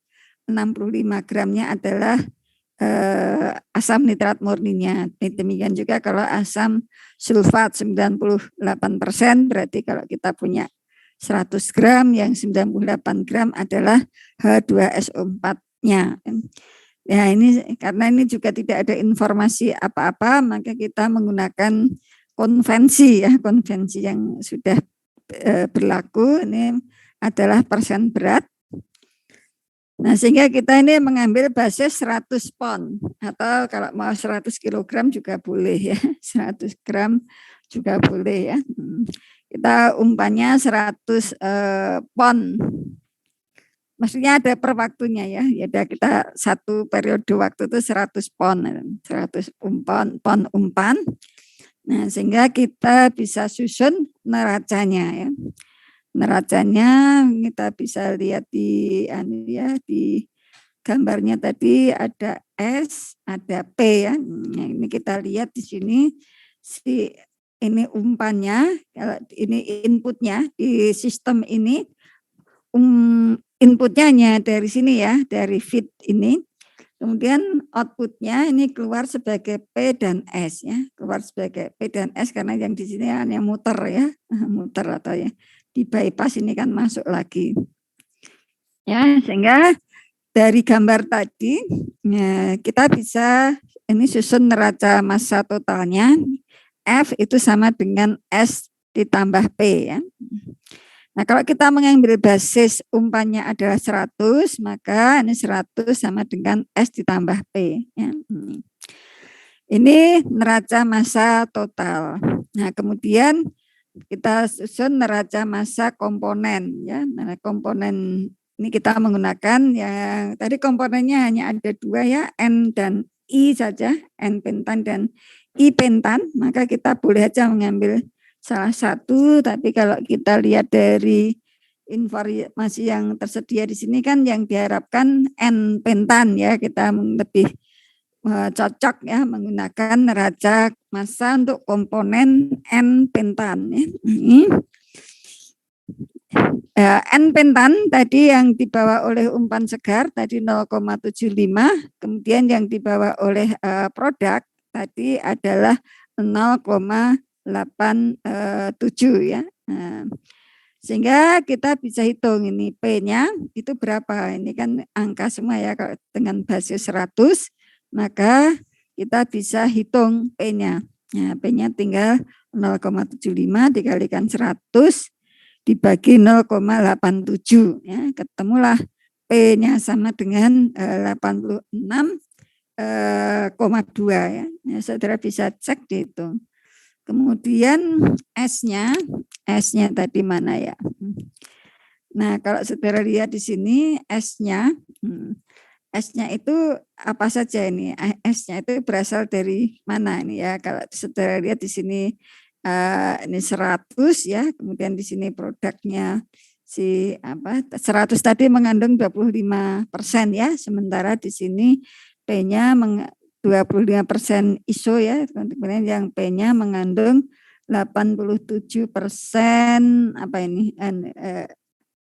65 gramnya adalah asam nitrat murninya. Demikian juga kalau asam sulfat 98%, berarti kalau kita punya 100 gram, yang 98 gram adalah H2SO4-nya. Ya, ini karena ini juga tidak ada informasi apa-apa, maka kita menggunakan konvensi ya, konvensi yang sudah berlaku. Ini adalah persen berat. Nah, sehingga kita ini mengambil basis 100 pon, atau kalau mau 100 kilogram juga boleh ya, 100 gram juga boleh ya. Kita umpannya 100 pon. Maksudnya ada per waktunya ya. Ya kita satu periode waktu itu 100 pon, 100 pon umpan. Nah, sehingga kita bisa susun neracanya ya. Neracanya kita bisa lihat di gambarnya tadi ada S, ada P ya. Nah, ini kita lihat di sini ini umpannya, kalau ini inputnya di sistem ini, inputnya hanya dari sini ya, dari feed ini. Kemudian outputnya ini keluar sebagai P dan S ya, keluar sebagai P dan S karena yang di sini hanya muter ya, muter atau ya di bypass ini kan masuk lagi. Ya, sehingga dari gambar tadi ya, kita bisa ini susun neraca massa totalnya. F itu sama dengan S ditambah P ya. Nah, kalau kita mengambil basis umpannya adalah 100, maka ini 100 sama dengan S ditambah P. Ya. Ini neraca massa total. Nah, kemudian kita susun neraca massa komponen. Ya. Nah, komponen ini kita menggunakan yang tadi komponennya hanya ada 2 ya, N dan I saja, N pentan dan I pentan, maka kita boleh aja mengambil salah satu, tapi kalau kita lihat dari informasi yang tersedia di sini kan yang diharapkan N pentan ya, kita lebih cocok ya menggunakan neraca massa untuk komponen N pentan ya. N pentan tadi yang dibawa oleh umpan segar tadi 0,75, kemudian yang dibawa oleh produk tadi adalah 0,87 ya. Sehingga kita bisa hitung ini P-nya itu berapa. Ini kan angka semua ya, kalau dengan basis 100 maka kita bisa hitung P-nya. Nah, P-nya tinggal 0,75 dikalikan 100 dibagi 0,87 ya, ketemulah P-nya sama dengan 86,2 ya. Saudara bisa cek dihitung. Kemudian S-nya tadi mana ya? Nah, kalau saudara lihat di sini S-nya itu apa saja ini? S-nya itu berasal dari mana ini ya? Kalau saudara lihat di sini ini 100 ya, kemudian di sini produknya si 100 tadi mengandung 25% ya, sementara di sini P-nya 25% ISO ya, kemudian yang P-nya mengandung 87% apa ini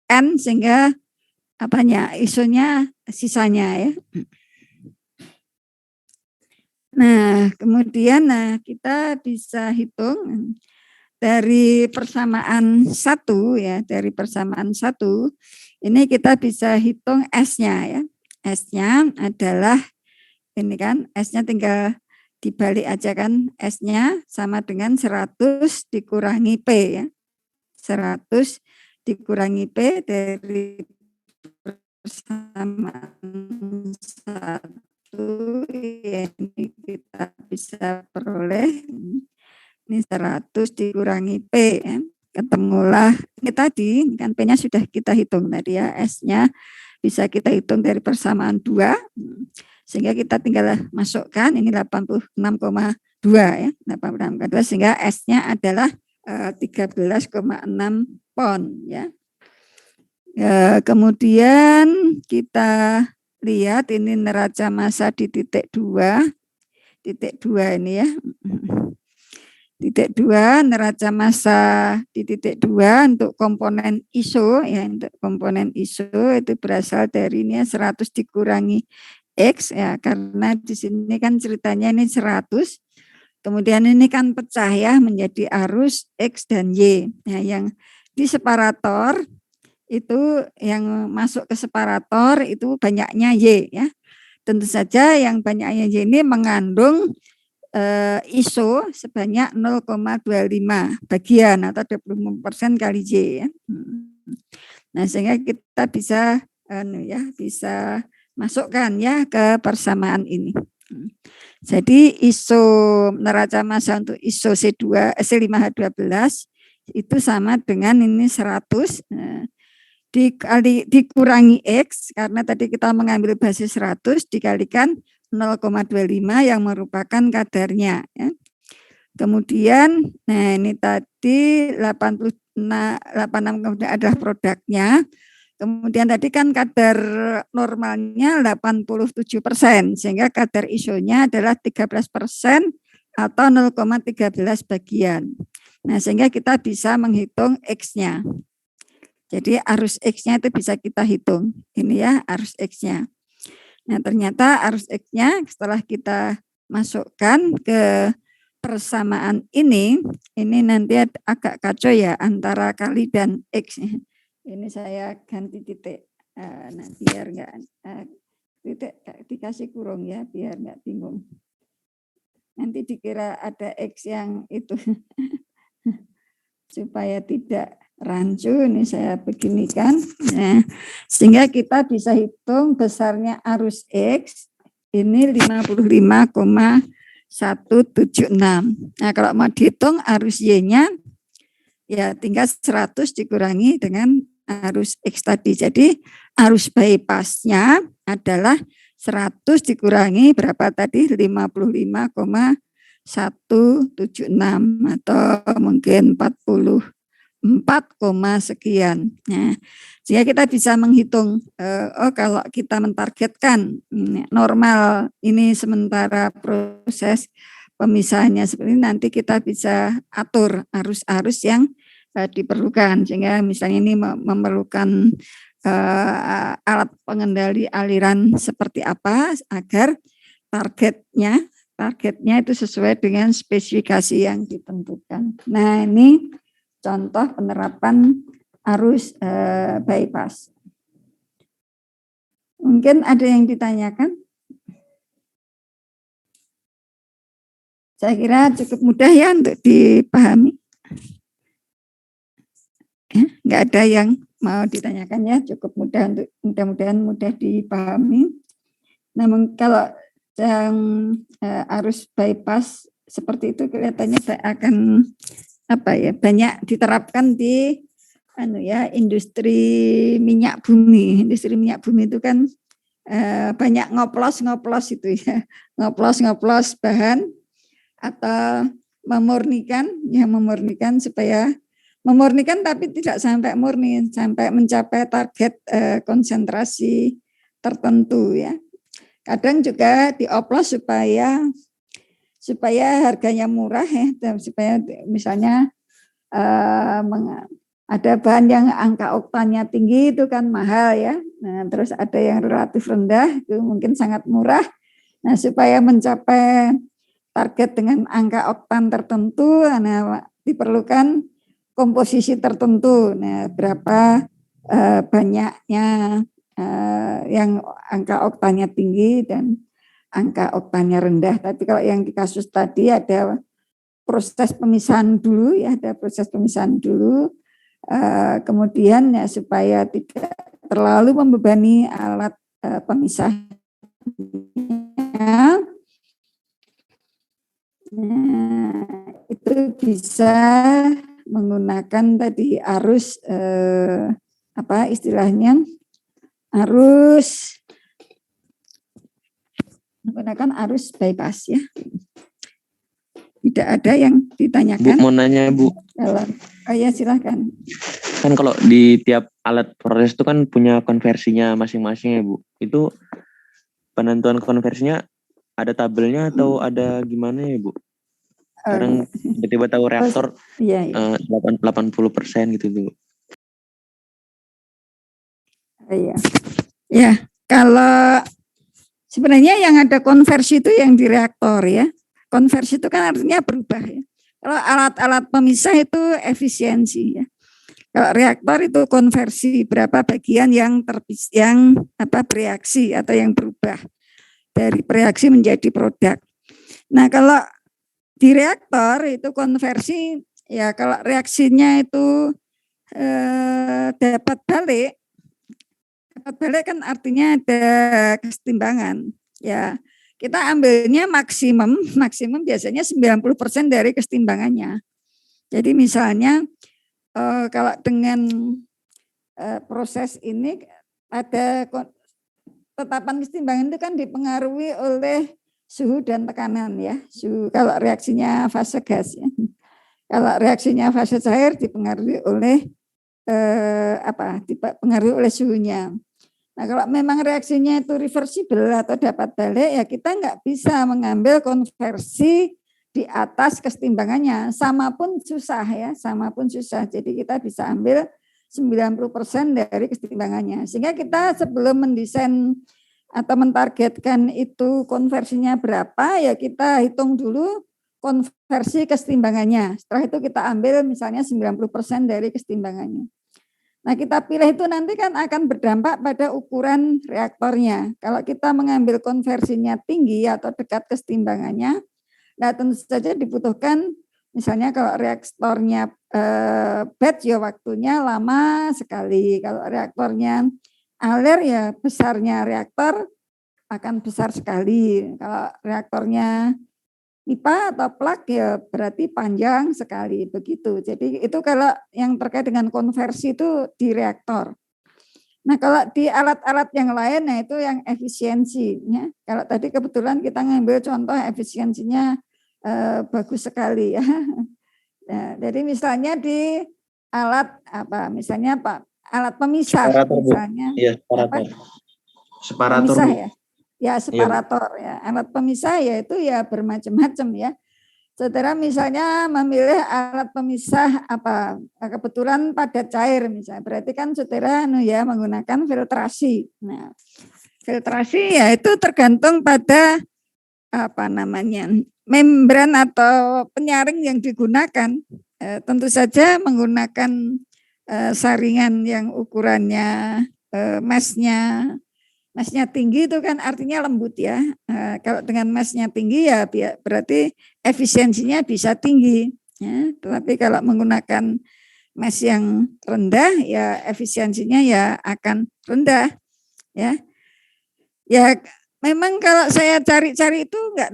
N sehingga apanya ISO-nya sisanya ya. Nah, kemudian kita bisa hitung dari persamaan 1 ya, dari persamaan 1 ini kita bisa hitung S-nya ya. S-nya adalah ini kan, S-nya tinggal dibalik aja kan, S-nya sama dengan 100 dikurangi P ya. 100 dikurangi P dari persamaan 1 ya, ini kita bisa peroleh ini 100 dikurangi P ya. Ketemulah ini tadi, kan P-nya sudah kita hitung tadi ya, S-nya bisa kita hitung dari persamaan 2. Sehingga kita tinggal masukkan ini 86,2 ya, 86,2 sehingga S-nya adalah 13,6 pon ya. Kemudian kita lihat ini neraca massa di titik 2 ini ya. Titik 2 neraca massa di titik 2 untuk komponen ISO ya, untuk komponen ISO itu berasal dari ini 100 dikurangi X ya, karena di sini kan ceritanya ini 100, kemudian ini kan pecah ya menjadi arus X dan Y. Nah, yang di separator itu yang masuk ke separator itu banyaknya Y ya. Tentu saja yang banyaknya Y ini mengandung ISO sebanyak 0,25 bagian atau 25% kali Y ya. Nah, sehingga kita bisa bisa masukkan ya ke persamaan ini. Jadi ISO neraca massa untuk ISO C5H12 itu sama dengan ini 100 dikurangi X karena tadi kita mengambil basis 100 dikalikan 0,25 yang merupakan kadarnya ya. Kemudian nah ini tadi 86 adalah produknya. Kemudian tadi kan kadar normalnya 87%, sehingga kadar ISO-nya adalah 13% atau 0,13 bagian. Nah, sehingga kita bisa menghitung X-nya. Jadi arus X-nya itu bisa kita hitung. Ini ya arus X-nya. Nah, ternyata arus X-nya setelah kita masukkan ke persamaan ini nanti agak kacau ya antara kali dan X. Ini saya ganti titik, nah biar enggak titik dikasih kurung ya, biar enggak bingung. Nanti dikira ada X yang itu supaya tidak rancu. Ini saya beginikan, nah, sehingga kita bisa hitung besarnya arus X ini 55,176. Nah, kalau mau dihitung arus Y-nya ya tinggal 100 dikurangi dengan arus X tadi. Jadi arus bypassnya adalah 100 dikurangi berapa tadi? 55,176 atau mungkin 44, sekian. Nah, sehingga kita bisa menghitung, kalau kita mentargetkan normal ini sementara proses pemisahannya seperti ini, nanti kita bisa atur arus-arus yang diperlukan, sehingga misalnya ini memerlukan alat pengendali aliran seperti apa agar targetnya itu sesuai dengan spesifikasi yang ditentukan. Nah, ini contoh penerapan arus bypass. Mungkin ada yang ditanyakan? Saya kira cukup mudah ya untuk dipahami. Enggak ada yang mau ditanyakan ya, cukup mudah, untuk mudah-mudahan mudah dipahami. Namun kalau yang arus bypass seperti itu kelihatannya akan banyak diterapkan di industri minyak bumi. Industri minyak bumi itu kan banyak ngoplos itu ya, ngoplos bahan atau memurnikan supaya memurnikan tapi tidak sampai murni, sampai mencapai target konsentrasi tertentu ya. Kadang juga dioplos supaya harganya murah ya, dan supaya misalnya ada bahan yang angka oktannya tinggi itu kan mahal ya. Nah, terus ada yang relatif rendah itu mungkin sangat murah. Nah, supaya mencapai target dengan angka oktan tertentu, nah, diperlukan komposisi tertentu. Nah, berapa banyaknya yang angka oktannya tinggi dan angka oktannya rendah. Tapi kalau yang di kasus tadi ada proses pemisahan dulu ya, kemudian ya supaya tidak terlalu membebani alat pemisahnya. Nah, itu bisa menggunakan tadi arus istilahnya menggunakan arus bypass ya. Tidak ada yang ditanyakan. Bu, mau nanya Bu. Oh ya, silahkan. Kan kalau di tiap alat proses itu kan punya konversinya masing-masing ya Bu. Itu penentuan konversinya ada tabelnya atau ada gimana ya Bu? Sekarang tiba-tiba tahu reaktor 80% gitu Bu. Iya. Ya, kalau sebenarnya yang ada konversi itu yang di reaktor ya. Konversi itu kan artinya berubah ya. Kalau alat-alat pemisah itu efisiensi ya. Kalau reaktor itu konversi, berapa bagian yang bereaksi atau yang berubah dari bereaksi menjadi produk. Nah, kalau di reaktor itu konversi ya, kalau reaksinya itu dapat balik kan artinya ada kesetimbangan ya. Kita ambilnya maksimum biasanya 90% dari kesetimbangannya. Jadi misalnya kalau dengan proses ini ada tetapan kesetimbangan itu kan dipengaruhi oleh suhu dan tekanan ya. Suhu kalau reaksinya fase gas ya. Kalau reaksinya fase cair dipengaruhi oleh dipengaruhi oleh suhunya. Nah, kalau memang reaksinya itu reversible atau dapat balik, ya kita nggak bisa mengambil konversi di atas kesetimbangannya. Sama pun susah ya, Jadi kita bisa ambil 90% dari kesetimbangannya. Sehingga kita sebelum mendesain atau mentargetkan itu konversinya berapa, ya kita hitung dulu konversi kesetimbangannya. Setelah itu kita ambil misalnya 90% dari kesetimbangannya. Nah, kita pilih itu nanti kan akan berdampak pada ukuran reaktornya. Kalau kita mengambil konversinya tinggi atau dekat kesetimbangannya, nah tentu saja dibutuhkan, misalnya kalau reaktornya batch ya waktunya lama sekali. Kalau reaktornya alir ya besarnya reaktor akan besar sekali. Kalau reaktornya pipa atau plug ya berarti panjang sekali begitu. Jadi itu kalau yang terkait dengan konversi itu di reaktor. Nah kalau di alat-alat yang lain, nah itu yang efisiensinya. Kalau tadi kebetulan kita ngambil contoh efisiensinya bagus sekali ya. Nah, jadi misalnya di alat apa? Misalnya alat pemisah Separator, Bu. misalnya. Iya, separator. Separator, Pemisah Bu. ya. Ya separator ya. Alat pemisah ya itu ya bermacam-macam ya. Saudara misalnya memilih alat pemisah apa kebetulan padat cair misalnya, berarti kan saudara ya menggunakan filtrasi. Nah, filtrasi ya itu tergantung pada apa namanya membran atau penyaring yang digunakan. Tentu saja menggunakan saringan yang ukurannya mesnya tinggi itu kan artinya lembut ya. Kalau dengan mesnya tinggi ya berarti efisiensinya bisa tinggi. Ya. Tetapi kalau menggunakan mes yang rendah ya efisiensinya ya akan rendah. Ya, ya memang kalau saya cari-cari itu nggak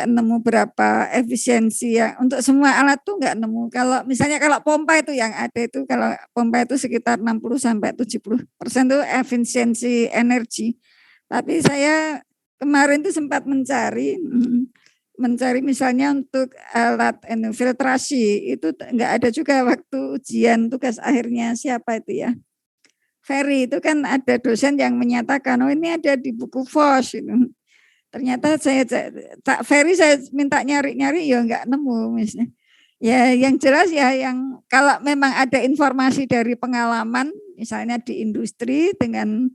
nemu berapa efisiensi ya untuk semua alat tuh nggak nemu. Kalau misalnya kalau pompa itu yang ada itu kalau pompa itu sekitar 60-70% itu efisiensi energi. Tapi saya kemarin itu sempat mencari misalnya untuk alat filtrasi itu nggak ada juga waktu ujian tugas akhirnya siapa itu ya. Ferry itu kan ada dosen yang menyatakan, oh ini ada di buku FOS. Itu. Ternyata tak Ferry saya minta nyari-nyari ya nggak nemu. Misalnya. Ya yang jelas ya yang kalau memang ada informasi dari pengalaman, misalnya di industri dengan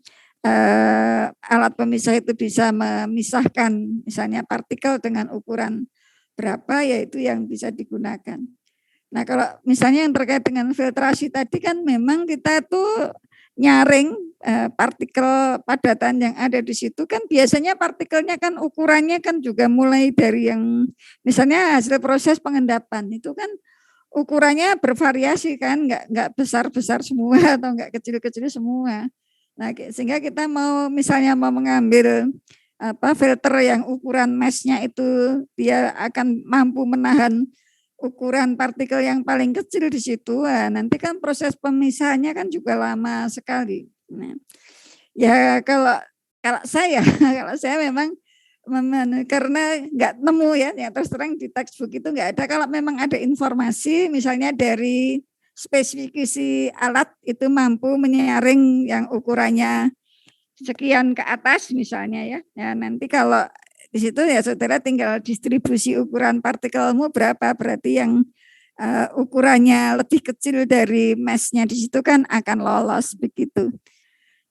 alat pemisah itu bisa memisahkan misalnya partikel dengan ukuran berapa, ya itu yang bisa digunakan. Nah kalau misalnya yang terkait dengan filtrasi tadi kan memang kita tuh nyaring partikel padatan yang ada di situ kan biasanya partikelnya kan ukurannya kan juga mulai dari yang misalnya hasil proses pengendapan itu kan ukurannya bervariasi kan nggak besar-besar semua atau nggak kecil-kecil semua. Nah sehingga kita mau misalnya mau mengambil filter yang ukuran mesnya itu dia akan mampu menahan ukuran partikel yang paling kecil di situ, nanti kan proses pemisahannya kan juga lama sekali. Nah, ya kalau saya kalau saya memang karena nggak nemu ya terus terang di textbook itu nggak ada. Kalau memang ada informasi misalnya dari spesifikasi alat itu mampu menyaring yang ukurannya sekian ke atas misalnya ya nanti kalau di situ ya saudara tinggal distribusi ukuran partikelmu berapa, berarti yang ukurannya lebih kecil dari mesnya di situ kan akan lolos begitu.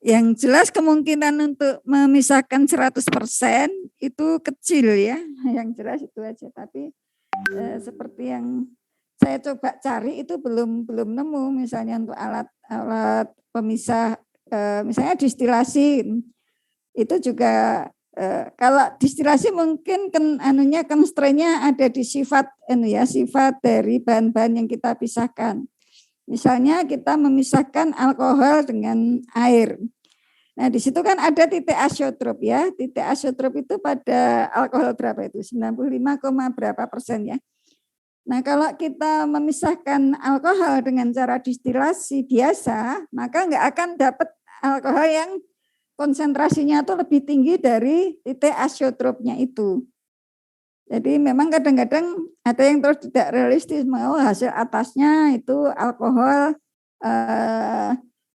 Yang jelas kemungkinan untuk memisahkan 100% itu kecil ya, yang jelas itu aja. Tapi seperti yang saya coba cari itu belum nemu misalnya untuk alat pemisah misalnya distilasi itu juga kalau distilasi mungkin constraint-nya ada di sifat sifat dari bahan-bahan yang kita pisahkan. Misalnya kita memisahkan alkohol dengan air. Nah, di situ kan ada titik azeotrop ya. Titik azeotrop itu pada alkohol berapa itu? 95, berapa persen ya. Nah, kalau kita memisahkan alkohol dengan cara distilasi biasa, maka nggak akan dapat alkohol yang konsentrasinya itu lebih tinggi dari titik azeotropnya itu. Jadi memang kadang-kadang ada yang terus tidak realistis, mau hasil atasnya itu alkohol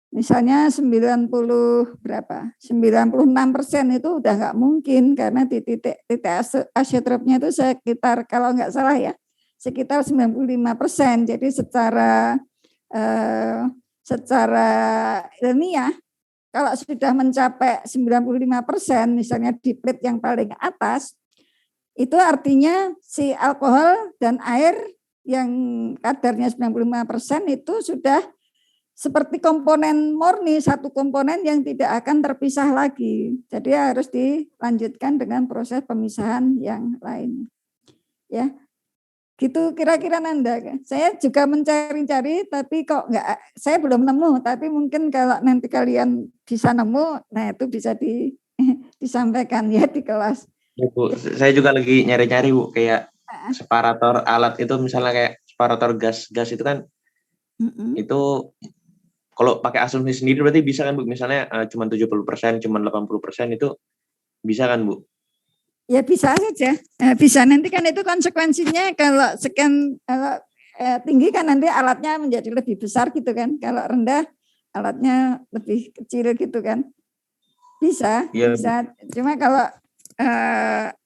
misalnya 96% itu udah nggak mungkin karena di titik azeotropnya itu sekitar kalau nggak salah ya sekitar 95%. Jadi secara ilmiah kalau sudah mencapai 95% misalnya di plate yang paling atas, itu artinya si alkohol dan air yang kadarnya 95% itu sudah seperti komponen murni, satu komponen yang tidak akan terpisah lagi. Jadi harus dilanjutkan dengan proses pemisahan yang lain. Ya. Gitu kira-kira Nanda. Saya juga mencari-cari tapi kok enggak, saya belum nemu, tapi mungkin kalau nanti kalian bisa nemu, nah itu bisa disampaikan ya di kelas. Ya, Bu. Saya juga lagi nyari-nyari Bu, kayak separator alat itu misalnya kayak separator gas itu kan itu kalau pakai asumsi sendiri berarti bisa kan Bu, misalnya cuma 70%, cuma 80% itu bisa kan Bu? Ya bisa saja, bisa nanti kan itu konsekuensinya kalau tinggi kan nanti alatnya menjadi lebih besar gitu kan, kalau rendah alatnya lebih kecil gitu kan, bisa, Iya, Bu. bisa. Cuma kalau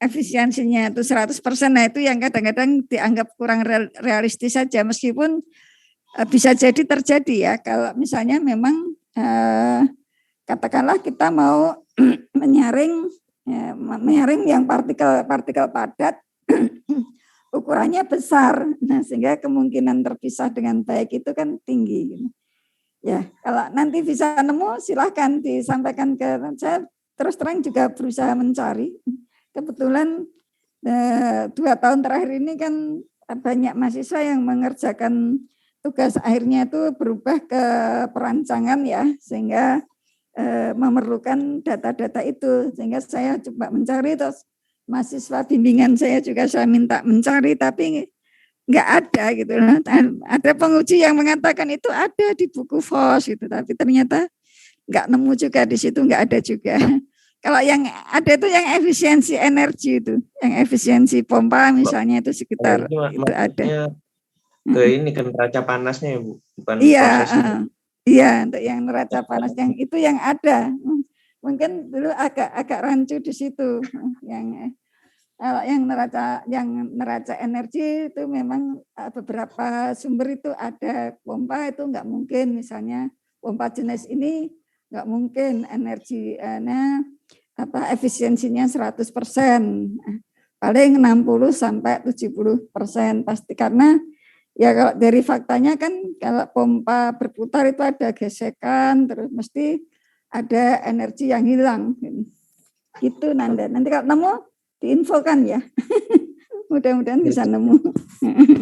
efisiensinya itu 100%, nah itu yang kadang-kadang dianggap kurang realistis saja, meskipun bisa jadi terjadi ya, kalau misalnya memang katakanlah kita mau menyaring yang partikel padat ukurannya besar, nah sehingga kemungkinan terpisah dengan baik itu kan tinggi. Ya, kalau nanti bisa nemu silahkan disampaikan ke saya. Terus terang juga berusaha mencari. Kebetulan 2 tahun terakhir ini kan banyak mahasiswa yang mengerjakan tugas akhirnya itu berubah ke perancangan ya, sehingga memerlukan data-data itu, sehingga saya coba mencari, terus mahasiswa bimbingan saya juga saya minta mencari, tapi nggak ada gitu. Ada penguji yang mengatakan itu ada di buku FOS gitu, tapi ternyata nggak nemu juga di situ, nggak ada juga. Kalau yang ada itu yang efisiensi energi itu, yang efisiensi pompa misalnya itu sekitar itu ada. Ke ini kan neraca panasnya ya Bu, bukan Iya, prosesnya. iya untuk yang neraca panas yang itu yang ada. Mungkin dulu agak rancu di situ. Yang kalau yang neraca energi itu memang beberapa sumber itu ada, pompa itu nggak mungkin, misalnya pompa jenis ini nggak mungkin energinya efisiensinya 100%, paling 60 sampai 70% pasti, karena ya kalau dari faktanya kan kalau pompa berputar itu ada gesekan, terus mesti ada energi yang hilang. Gitu Nanda. Nanti kalau nemu diinfokan ya. Mudah-mudahan bisa nemu.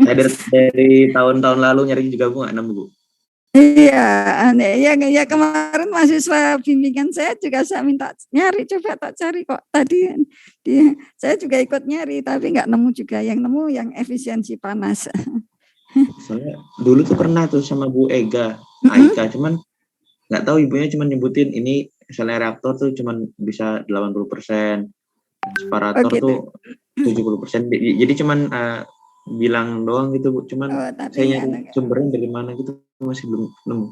Saya dari tahun-tahun lalu nyari juga Bu nggak nemu Bu. Iya, ya kemarin mahasiswa bimbingan saya juga saya minta nyari, coba tak cari kok tadi. Saya juga ikut nyari, tapi nggak nemu juga. Yang nemu yang efisiensi panas. Soalnya dulu tuh pernah tuh sama Bu Ega, Aika, cuman nggak tahu ibunya cuman nyebutin ini misalnya reaktor tuh cuman bisa 80%, separator tuh 70%. Jadi cuman bilang doang gitu Bu, cuman saya nyari sumbernya dari mana gitu masih belum nemu.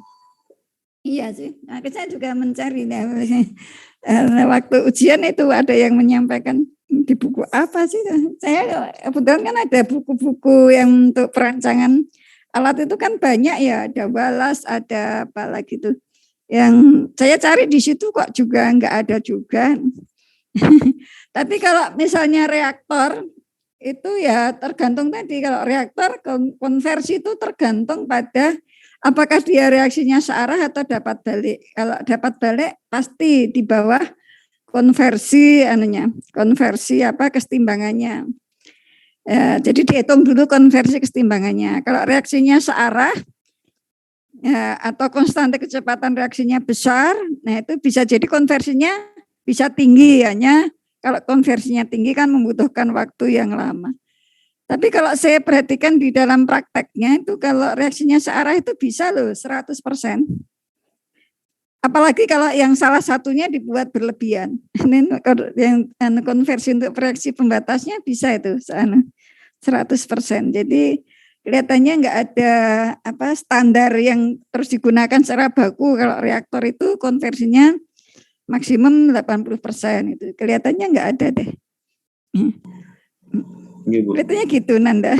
Iya sih, nah, saya juga mencari. Nah, waktu ujian itu ada yang menyampaikan di buku apa sih? Saya kebetulan kan ada buku-buku yang untuk perancangan alat itu kan banyak ya, ada Wallace, ada apa lagi tuh. Yang saya cari di situ kok juga enggak ada juga. Tapi kalau misalnya reaktor itu ya tergantung tadi, kalau reaktor konversi itu tergantung pada apakah dia reaksinya searah atau dapat balik. Kalau dapat balik pasti di bawah konversi kesetimbangannya. Ya, jadi dihitung dulu konversi kesetimbangannya. Kalau reaksinya searah ya, atau konstante kecepatan reaksinya besar, nah itu bisa jadi konversinya bisa tinggi, hanya kalau konversinya tinggi kan membutuhkan waktu yang lama. Tapi kalau saya perhatikan di dalam prakteknya itu kalau reaksinya searah itu bisa loh 100%. Apalagi kalau yang salah satunya dibuat berlebihan. Ini yang konversi untuk reaksi pembatasnya bisa itu 100%. Jadi kelihatannya enggak ada standar yang terus digunakan secara baku. Kalau reaktor itu konversinya maksimum 80%, itu kelihatannya enggak ada deh. Kelihatannya gitu Nanda.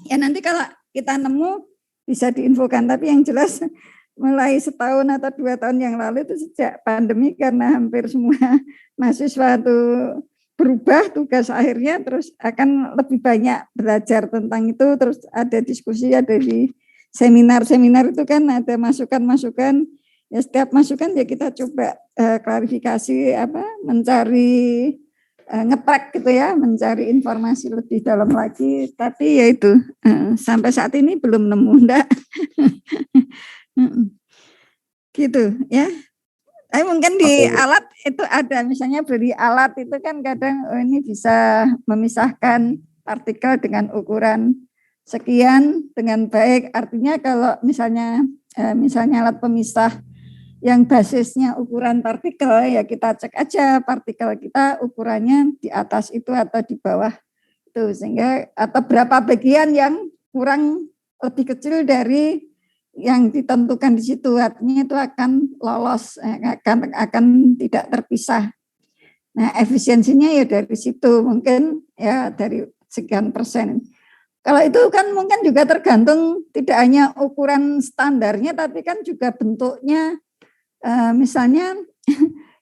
Ya nanti kalau kita nemu bisa diinfokan, tapi yang jelas mulai setahun atau 2 tahun yang lalu itu sejak pandemi, karena hampir semua mahasiswa itu berubah tugas akhirnya, terus akan lebih banyak belajar tentang itu, terus ada diskusi, ada di seminar-seminar itu kan ada masukan-masukan, ya setiap masukan ya kita coba klarifikasi, mencari ngetrack gitu ya, mencari informasi lebih dalam lagi, tapi ya itu sampai saat ini belum nemu, enggak. Gitu ya. Tapi mungkin di Oke, Bu. alat itu ada, misalnya beli alat itu kan kadang ini bisa memisahkan partikel dengan ukuran sekian dengan baik. Artinya kalau misalnya alat pemisah yang basisnya ukuran partikel, ya kita cek aja partikel kita ukurannya di atas itu atau di bawah itu, sehingga atau berapa bagian yang kurang lebih kecil dari yang ditentukan di situ, artinya itu akan lolos, akan tidak terpisah. Nah, efisiensinya ya dari situ, mungkin ya dari sekian persen. Kalau itu kan mungkin juga tergantung tidak hanya ukuran standarnya, tapi kan juga bentuknya. Misalnya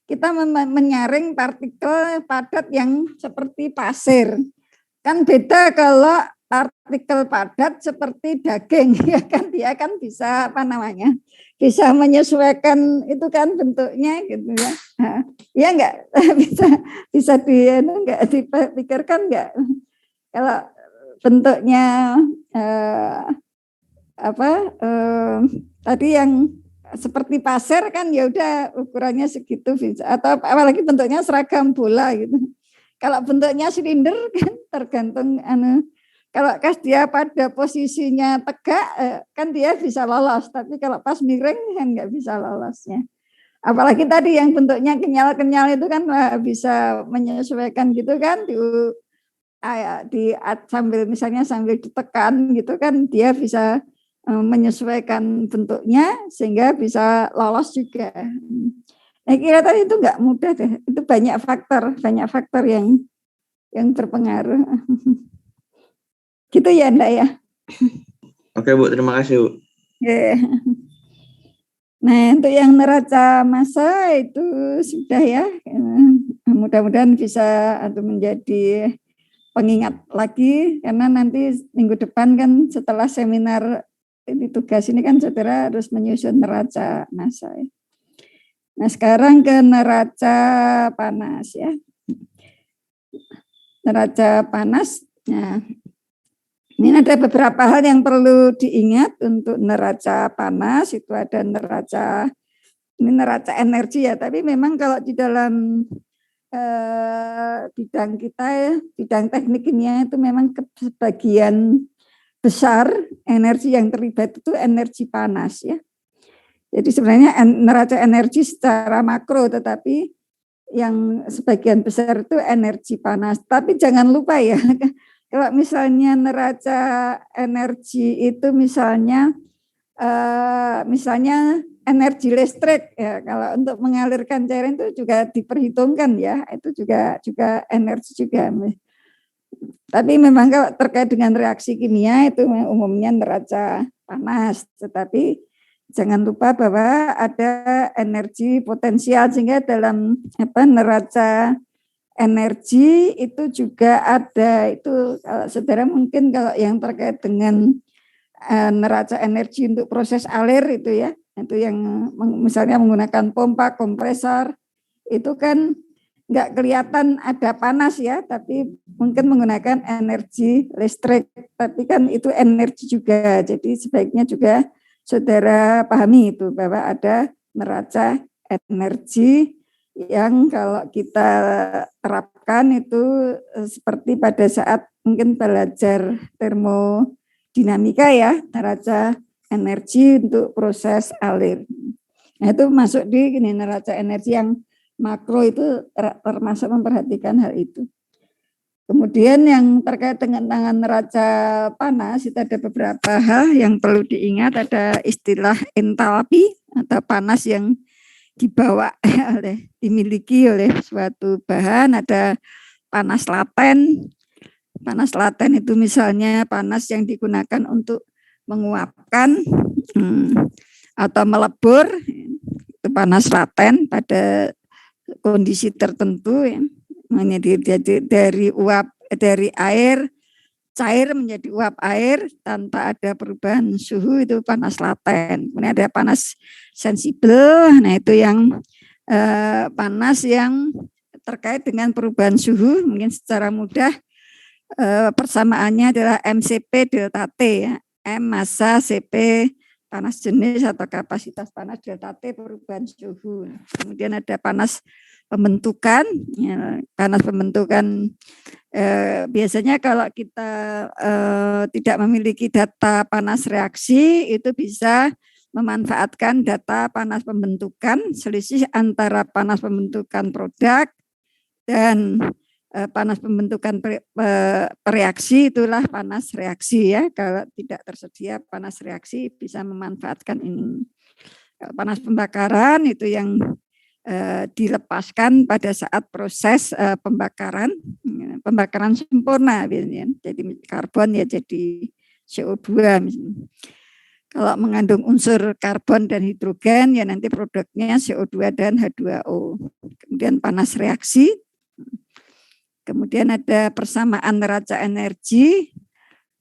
kita menyaring partikel padat yang seperti pasir. Kan beda kalau partikel padat seperti daging, ya kan, dia kan bisa bisa menyesuaikan itu kan bentuknya gitu ya. Nah, ya enggak bisa enggak dipikirkan enggak kalau bentuknya tadi yang seperti pasir kan ya udah ukurannya segitu bisa, atau apalagi bentuknya seragam bola gitu. Kalau bentuknya silinder kan tergantung kalau kas dia pada posisinya tegak kan dia bisa lolos, tapi kalau pas miring kan nggak bisa lolosnya. Apalagi tadi yang bentuknya kenyal-kenyal itu kan bisa menyesuaikan gitu kan sambil ditekan gitu kan dia bisa menyesuaikan bentuknya sehingga bisa lolos juga. Saya kira tadi itu nggak mudah deh, itu banyak faktor yang berpengaruh. Gitu ya, Ndak ya. Oke, Bu, terima kasih, Bu. Nah, untuk yang neraca massa itu sudah ya. Mudah-mudahan bisa menjadi pengingat lagi, karena nanti minggu depan kan setelah seminar ini tugas ini kan saudara harus menyusun neraca massa. Nah, sekarang ke neraca panas ya. Neraca panas. Nah, ini ada beberapa hal yang perlu diingat untuk neraca panas. Itu ada neraca energi ya, tapi memang kalau di dalam bidang kita ya, bidang teknik kimia itu memang sebagian besar energi yang terlibat itu energi panas ya. Jadi sebenarnya neraca energi secara makro, tetapi yang sebagian besar itu energi panas. Tapi jangan lupa ya, kalau misalnya neraca energi itu misalnya energi listrik ya, kalau untuk mengalirkan cairan itu juga diperhitungkan ya, itu juga energi juga. Tapi memang kalau terkait dengan reaksi kimia itu umumnya neraca panas, tetapi jangan lupa bahwa ada energi potensial, sehingga dalam neraca energi itu juga ada itu. Kalau saudara mungkin kalau yang terkait dengan neraca energi untuk proses alir itu ya, itu yang misalnya menggunakan pompa, kompresor, itu kan nggak kelihatan ada panas ya, tapi mungkin menggunakan energi listrik, tapi kan itu energi juga. Jadi sebaiknya juga saudara pahami itu bahwa ada neraca energi yang kalau kita terapkan itu seperti pada saat mungkin belajar termodinamika ya, neraca energi untuk proses alir. Nah, itu masuk di neraca energi yang makro, itu termasuk memperhatikan hal itu. Kemudian yang terkait dengan neraca panas itu ada beberapa hal yang perlu diingat. Ada istilah entalpi atau panas yang dimiliki oleh suatu bahan. Ada panas laten. Panas laten itu misalnya panas yang digunakan untuk menguapkan atau melebur, itu panas laten pada kondisi tertentu ya, dari air cair menjadi uap air tanpa ada perubahan suhu, itu panas laten. Kemudian ada panas sensibel, nah itu yang panas yang terkait dengan perubahan suhu. Mungkin secara mudah persamaannya adalah MCP delta T ya, M massa, CP panas jenis atau kapasitas panas delta T perubahan suhu. Kemudian ada panas pembentukan. Ya, panas pembentukan biasanya kalau kita tidak memiliki data panas reaksi, itu bisa memanfaatkan data panas pembentukan, selisih antara panas pembentukan produk dan panas pembentukan reaksi, itulah panas reaksi ya. Kalau tidak tersedia panas reaksi bisa memanfaatkan ini. Panas pembakaran itu yang dilepaskan pada saat proses pembakaran sempurna biasanya. Jadi karbon ya jadi CO2 misalnya. Kalau mengandung unsur karbon dan hidrogen ya nanti produknya CO2 dan H2O. Kemudian panas reaksi. Kemudian ada persamaan neraca energi,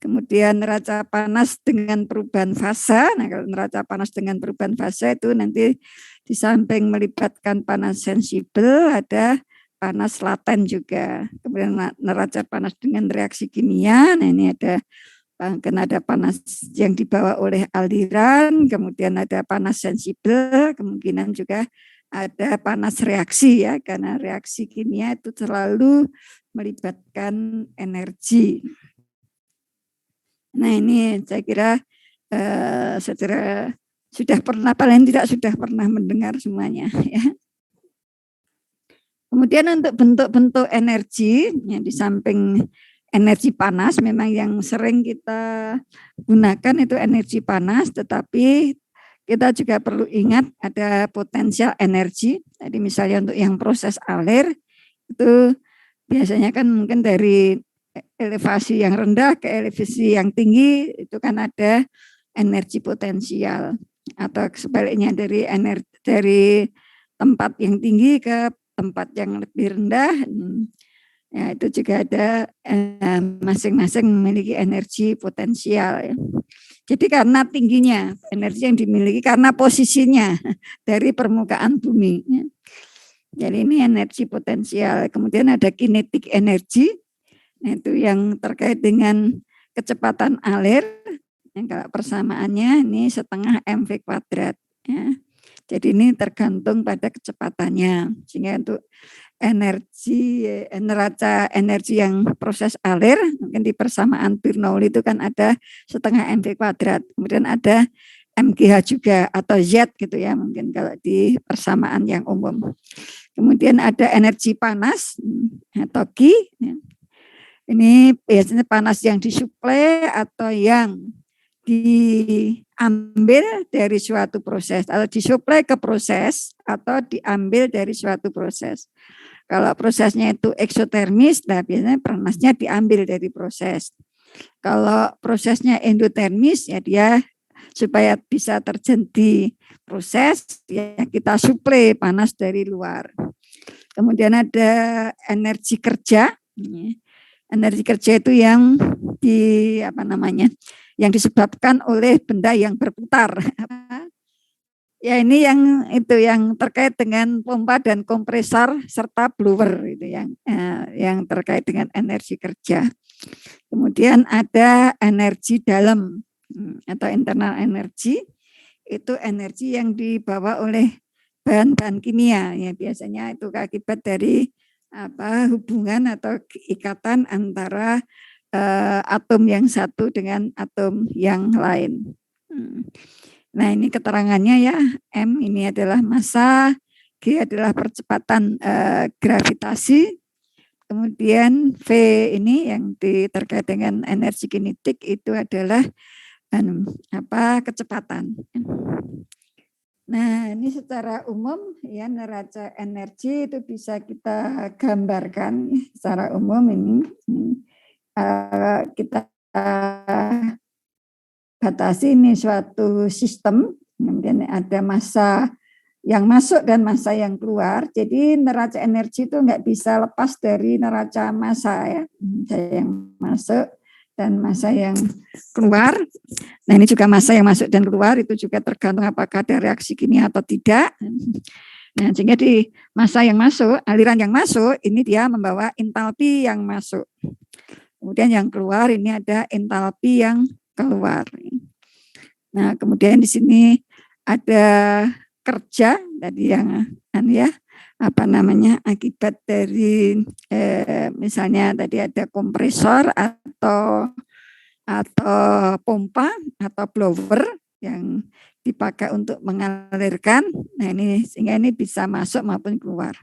kemudian neraca panas dengan perubahan fase. Nah, kalau neraca panas dengan perubahan fase itu nanti di samping melibatkan panas sensibel, ada panas laten juga. Kemudian neraca panas dengan reaksi kimia, nah ini ada panas yang dibawa oleh aliran, kemudian ada panas sensibel, kemungkinan juga ada panas reaksi ya, karena reaksi kimia itu selalu melibatkan energi. Nah ini saya kira saudara sudah pernah, paling tidak sudah pernah mendengar semuanya ya. Kemudian untuk bentuk-bentuk energi, ya, di samping energi panas memang yang sering kita gunakan itu energi panas, tetapi kita juga perlu ingat ada potensial energi. Jadi misalnya untuk yang proses alir itu biasanya kan mungkin dari elevasi yang rendah ke elevasi yang tinggi itu kan ada energi potensial, atau sebaliknya dari tempat yang tinggi ke tempat yang lebih rendah. Ya, itu juga ada masing-masing memiliki energi potensial ya. Jadi karena tingginya energi yang dimiliki karena posisinya dari permukaan bumi ya. Jadi ini energi potensial. Kemudian ada kinetik energi, itu yang terkait dengan kecepatan alir. Yang kalau persamaannya ini setengah mv kuadrat ya. Jadi ini tergantung pada kecepatannya. Sehingga untuk neraca energi yang proses alir, mungkin di persamaan Bernoulli itu kan ada setengah mv kuadrat. Kemudian ada MGH juga atau Z gitu ya, mungkin kalau di persamaan yang umum. Kemudian ada energi panas atau Q. Ini biasanya panas yang disuplai atau yang diambil dari suatu proses, atau disuplai ke proses atau diambil dari suatu proses. Kalau prosesnya itu eksotermis, nah biasanya panasnya diambil dari proses. Kalau prosesnya endotermis, ya dia supaya bisa terjadi proses, ya kita suplai panas dari luar. Kemudian ada energi kerja. Energi kerja itu yang yang disebabkan oleh benda yang berputar. Ya ini yang terkait dengan pompa dan kompresor serta blower itu yang terkait dengan energi kerja. Kemudian ada energi dalam atau internal energi, itu energi yang dibawa oleh bahan-bahan kimia ya, biasanya itu akibat dari hubungan atau ikatan antara atom yang satu dengan atom yang lain. Nah ini keterangannya ya, M ini adalah massa, G adalah percepatan gravitasi, kemudian V ini yang terkait dengan energi kinetik itu adalah kecepatan. Nah ini secara umum ya neraca energi itu bisa kita gambarkan secara umum ini kita batasi ini suatu sistem, kemudian ada massa yang masuk dan massa yang keluar. Jadi neraca energi itu nggak bisa lepas dari neraca massa ya, yang masuk dan massa yang keluar. Nah ini juga massa yang masuk dan keluar itu juga tergantung apakah ada reaksi kimia atau tidak. Nah sehingga di massa yang masuk, aliran yang masuk ini dia membawa entalpi yang masuk. Kemudian yang keluar ini ada entalpi yang keluar. Nah, kemudian di sini ada kerja tadi yang akibat dari misalnya tadi ada kompresor atau pompa atau blower yang dipakai untuk mengalirkan. Nah, ini sehingga ini bisa masuk maupun keluar.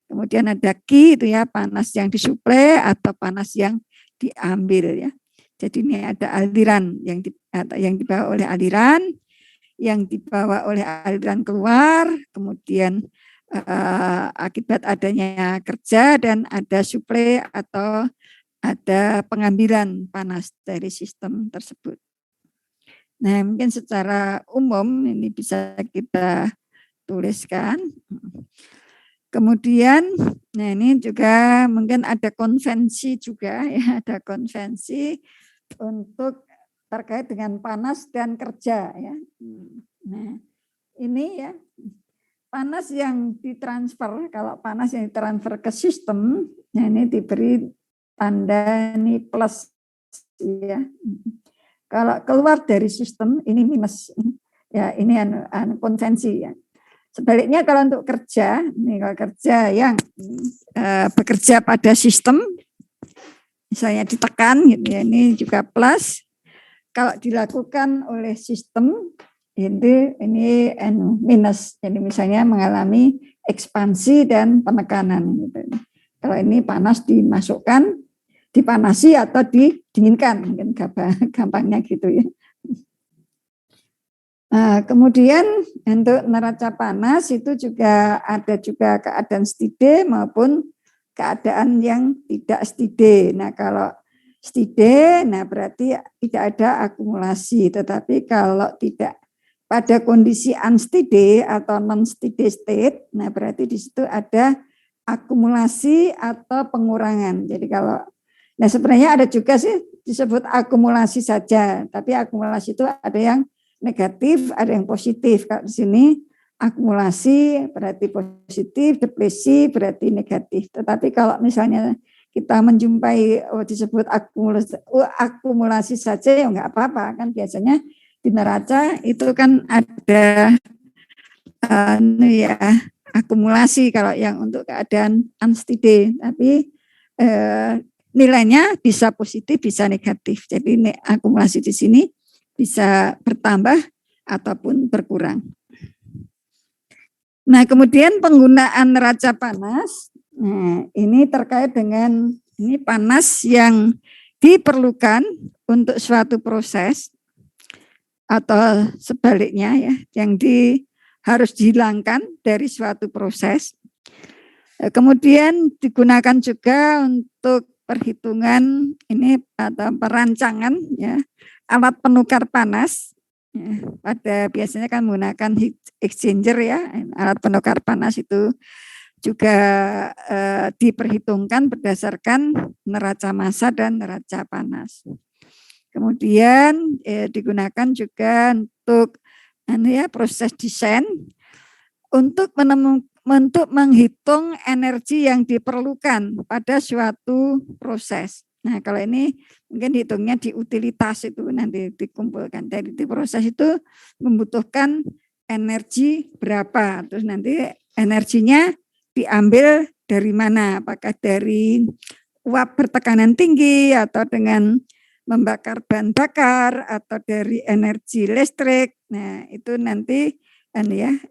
Kemudian ada Q itu ya, panas yang disuplai atau panas yang diambil ya. Jadi ini ada aliran yang dibawa oleh aliran, yang dibawa oleh aliran keluar, kemudian akibat adanya kerja dan ada suplai atau ada pengambilan panas dari sistem tersebut. Nah, mungkin secara umum ini bisa kita tuliskan. Kemudian, nah ini juga mungkin ada konvensi juga ya, ada konvensi untuk terkait dengan panas dan kerja ya. Nah, ini ya panas yang ditransfer, kalau panas yang ditransfer ke sistem, nah ini diberi tanda ini plus ya. Kalau keluar dari sistem ini minus ya, ini konvensi ya. Sebaliknya kalau untuk kerja, ini kalau kerja yang bekerja pada sistem, misalnya ditekan, gitu ya, ini juga plus. Kalau dilakukan oleh sistem, ini minus. Jadi misalnya mengalami ekspansi dan penekanan. Gitu. Kalau ini panas dimasukkan, dipanasi atau didinginkan, mungkin gampangnya gitu ya. Nah, kemudian untuk neraca panas itu juga ada juga keadaan steady maupun keadaan yang tidak steady. Nah, kalau steady, nah berarti tidak ada akumulasi. Tetapi kalau tidak pada kondisi unsteady atau non-steady state, nah berarti di situ ada akumulasi atau pengurangan. Jadi kalau, nah sebenarnya ada juga sih disebut akumulasi saja, tapi akumulasi itu ada yang negatif, ada yang positif. Kalau di sini akumulasi berarti positif, depresi berarti negatif. Tetapi kalau misalnya kita menjumpai disebut akumulasi saja ya nggak apa-apa, kan biasanya di neraca itu kan ada akumulasi kalau yang untuk keadaan unsteady, tapi nilainya bisa positif bisa negatif. Jadi akumulasi di sini bisa bertambah ataupun berkurang. Nah, kemudian penggunaan neraca panas, nah ini terkait dengan ini panas yang diperlukan untuk suatu proses atau sebaliknya ya, yang harus dihilangkan dari suatu proses. Kemudian digunakan juga untuk perhitungan ini atau perancangan ya, alat penukar panas ya, pada biasanya kan menggunakan heat exchanger ya, alat penukar panas itu juga diperhitungkan berdasarkan neraca massa dan neraca panas. Kemudian digunakan juga untuk proses desain untuk menghitung energi yang diperlukan pada suatu proses. Nah, kalau ini mungkin hitungnya di utilitas itu nanti dikumpulkan. Dari proses itu membutuhkan energi berapa, terus nanti energinya diambil dari mana, apakah dari uap bertekanan tinggi atau dengan membakar bahan bakar atau dari energi listrik. Nah, itu nanti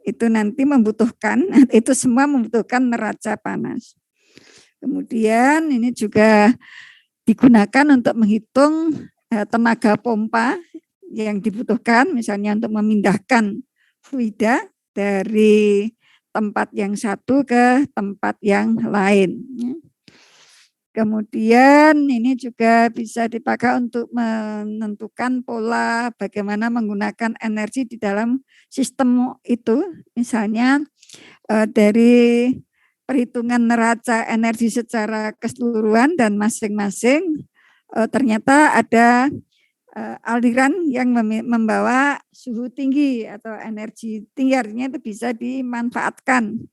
itu nanti membutuhkan, itu semua membutuhkan neraca panas. Kemudian ini juga digunakan untuk menghitung tenaga pompa yang dibutuhkan, misalnya untuk memindahkan fluida dari tempat yang satu ke tempat yang lain. Kemudian ini juga bisa dipakai untuk menentukan pola bagaimana menggunakan energi di dalam sistem itu. Misalnya dari perhitungan neraca energi secara keseluruhan dan masing-masing ternyata ada aliran yang membawa suhu tinggi atau energi tinggi, artinya itu bisa dimanfaatkan.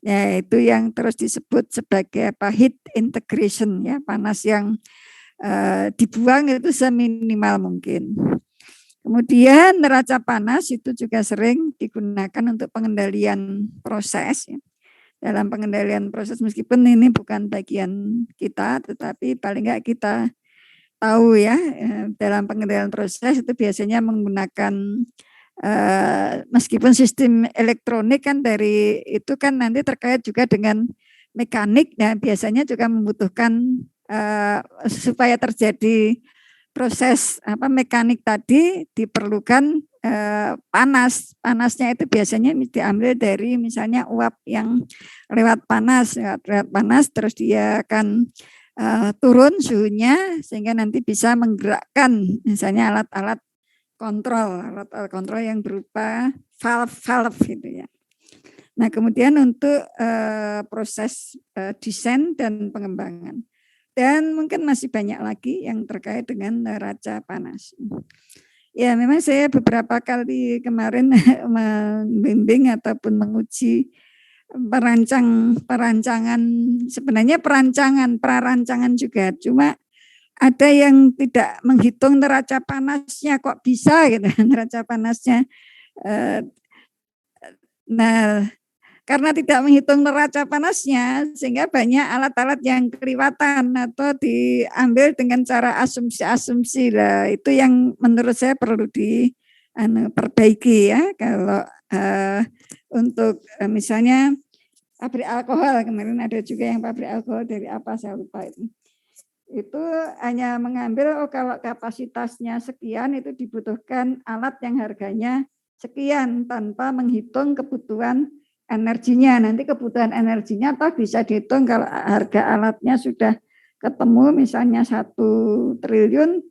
Ya, itu yang terus disebut sebagai heat integration ya, panas yang dibuang itu seminimal mungkin. Kemudian neraca panas itu juga sering digunakan untuk pengendalian proses. Ya. Dalam pengendalian proses meskipun ini bukan bagian kita, tetapi paling enggak kita tahu ya, dalam pengendalian proses itu biasanya menggunakan meskipun sistem elektronik kan dari itu kan nanti terkait juga dengan mekanik, ya biasanya juga membutuhkan supaya terjadi proses mekanik tadi diperlukan panasnya itu biasanya diambil dari misalnya uap yang lewat panas terus dia akan turun suhunya sehingga nanti bisa menggerakkan misalnya alat-alat kontrol yang berupa valve gitu ya. Nah kemudian untuk proses desain dan pengembangan. Dan mungkin masih banyak lagi yang terkait dengan neraca panas. Ya memang saya beberapa kali kemarin membimbing ataupun menguji perancangan, sebenarnya prarancangan juga, cuma ada yang tidak menghitung neraca panasnya kok bisa gitu, neraca panasnya. Nah, karena tidak menghitung neraca panasnya, sehingga banyak alat-alat yang kelewatan atau diambil dengan cara asumsi-asumsi lah. Itu yang menurut saya perlu diperbaiki ya. Kalau untuk misalnya pabrik alkohol, kemarin ada juga yang pabrik alkohol dari apa saya lupa itu. Itu hanya mengambil kalau kapasitasnya sekian itu dibutuhkan alat yang harganya sekian tanpa menghitung kebutuhan energinya. Nanti kebutuhan energinya toh bisa dihitung kalau harga alatnya sudah ketemu misalnya 1 triliun,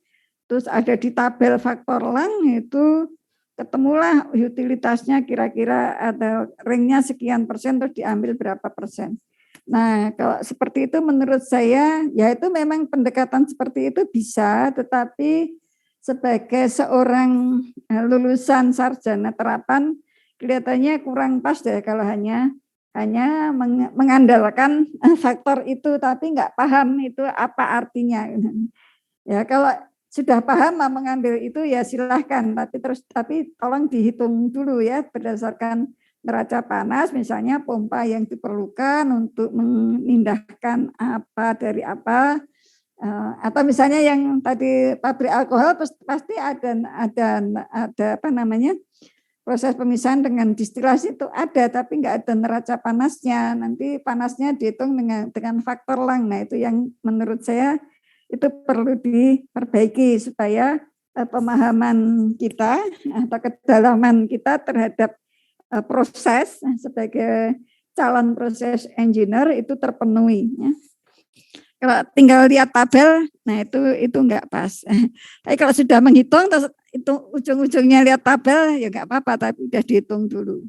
terus ada di tabel faktor lang itu ketemulah utilitasnya kira-kira ada ringnya sekian persen terus diambil berapa persen. Nah kalau seperti itu menurut saya ya itu memang pendekatan seperti itu bisa, tetapi sebagai seorang lulusan sarjana terapan kelihatannya kurang pas deh kalau hanya mengandalkan faktor itu tapi nggak paham itu apa artinya. Ya kalau sudah paham mengambil itu ya silahkan, tapi tolong dihitung dulu ya berdasarkan neraca panas, misalnya pompa yang diperlukan untuk memindahkan apa dari apa, atau misalnya yang tadi pabrik alkohol pasti ada apa namanya proses pemisahan dengan distilasi itu ada, tapi nggak ada neraca panasnya. Nanti panasnya dihitung dengan faktor lang. Nah itu yang menurut saya itu perlu diperbaiki supaya pemahaman kita atau kedalaman kita terhadap proses sebagai calon proses engineer itu terpenuhi. Ya. Kalau tinggal lihat tabel, nah itu enggak pas. Tapi kalau sudah menghitung, terus itu ujung-ujungnya lihat tabel, ya enggak apa-apa, tapi sudah dihitung dulu.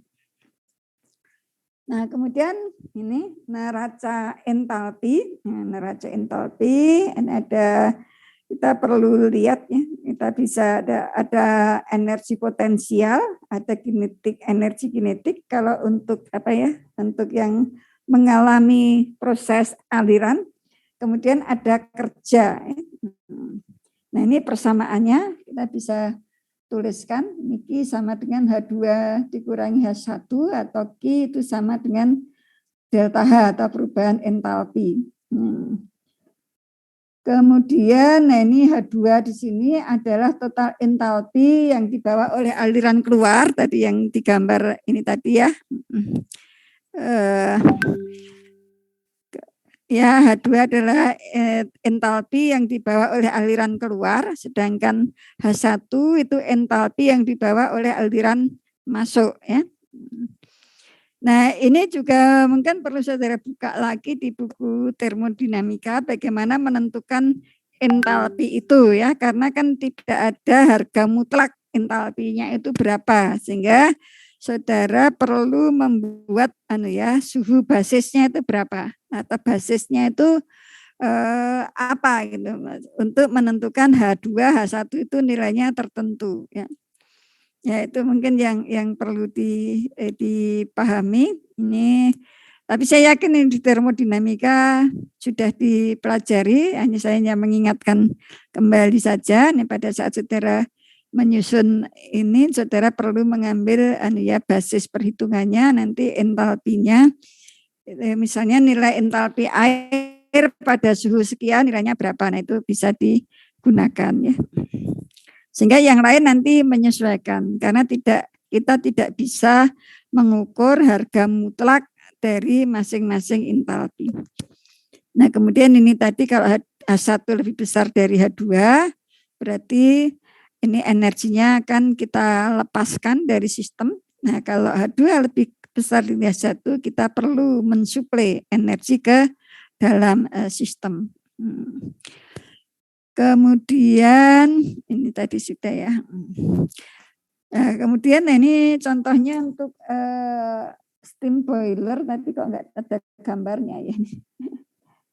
Nah kemudian ini neraca entalpi. Nah, neraca entalpi, ini ada kita perlu lihat ya, kita bisa ada energi potensial, ada kinetik, energi kinetik. Kalau untuk apa ya, untuk yang mengalami proses aliran. Kemudian ada kerja. Nah ini persamaannya kita bisa tuliskan. Q sama dengan H2 dikurangi H1 atau Q itu sama dengan delta H atau perubahan entalpi. Kemudian nah ini H2 di sini adalah total entalpi yang dibawa oleh aliran keluar. Tadi yang digambar ini tadi ya. Ya, H2 adalah entalpi yang dibawa oleh aliran keluar, sedangkan H1 itu entalpi yang dibawa oleh aliran masuk. Ya. Nah, ini juga mungkin perlu saudara buka lagi di buku termodinamika bagaimana menentukan entalpi itu ya, karena kan tidak ada harga mutlak entalpinya itu berapa, sehingga saudara perlu membuat suhu basisnya itu berapa atau basisnya itu apa gitu untuk menentukan H2 H1 itu nilainya tertentu ya. Ya itu mungkin yang perlu dipahami ini, tapi saya yakin ini di termodinamika sudah dipelajari, hanya saya mengingatkan kembali saja nih pada saat saudara menyusun ini, saudara perlu mengambil basis perhitungannya, nanti entalpinya, misalnya nilai entalpi air pada suhu sekian nilainya berapa, nah itu bisa digunakan ya. Sehingga yang lain nanti menyesuaikan, karena kita tidak bisa mengukur harga mutlak dari masing-masing entalpi. Nah, kemudian ini tadi kalau H1 lebih besar dari H2, berarti ini energinya akan kita lepaskan dari sistem. Nah, kalau H2 lebih besar dari H1, kita perlu mensuplai energi ke dalam sistem. Kemudian ini tadi sudah ya. Nah, kemudian ini contohnya untuk steam boiler, tapi kok enggak ada gambarnya ya.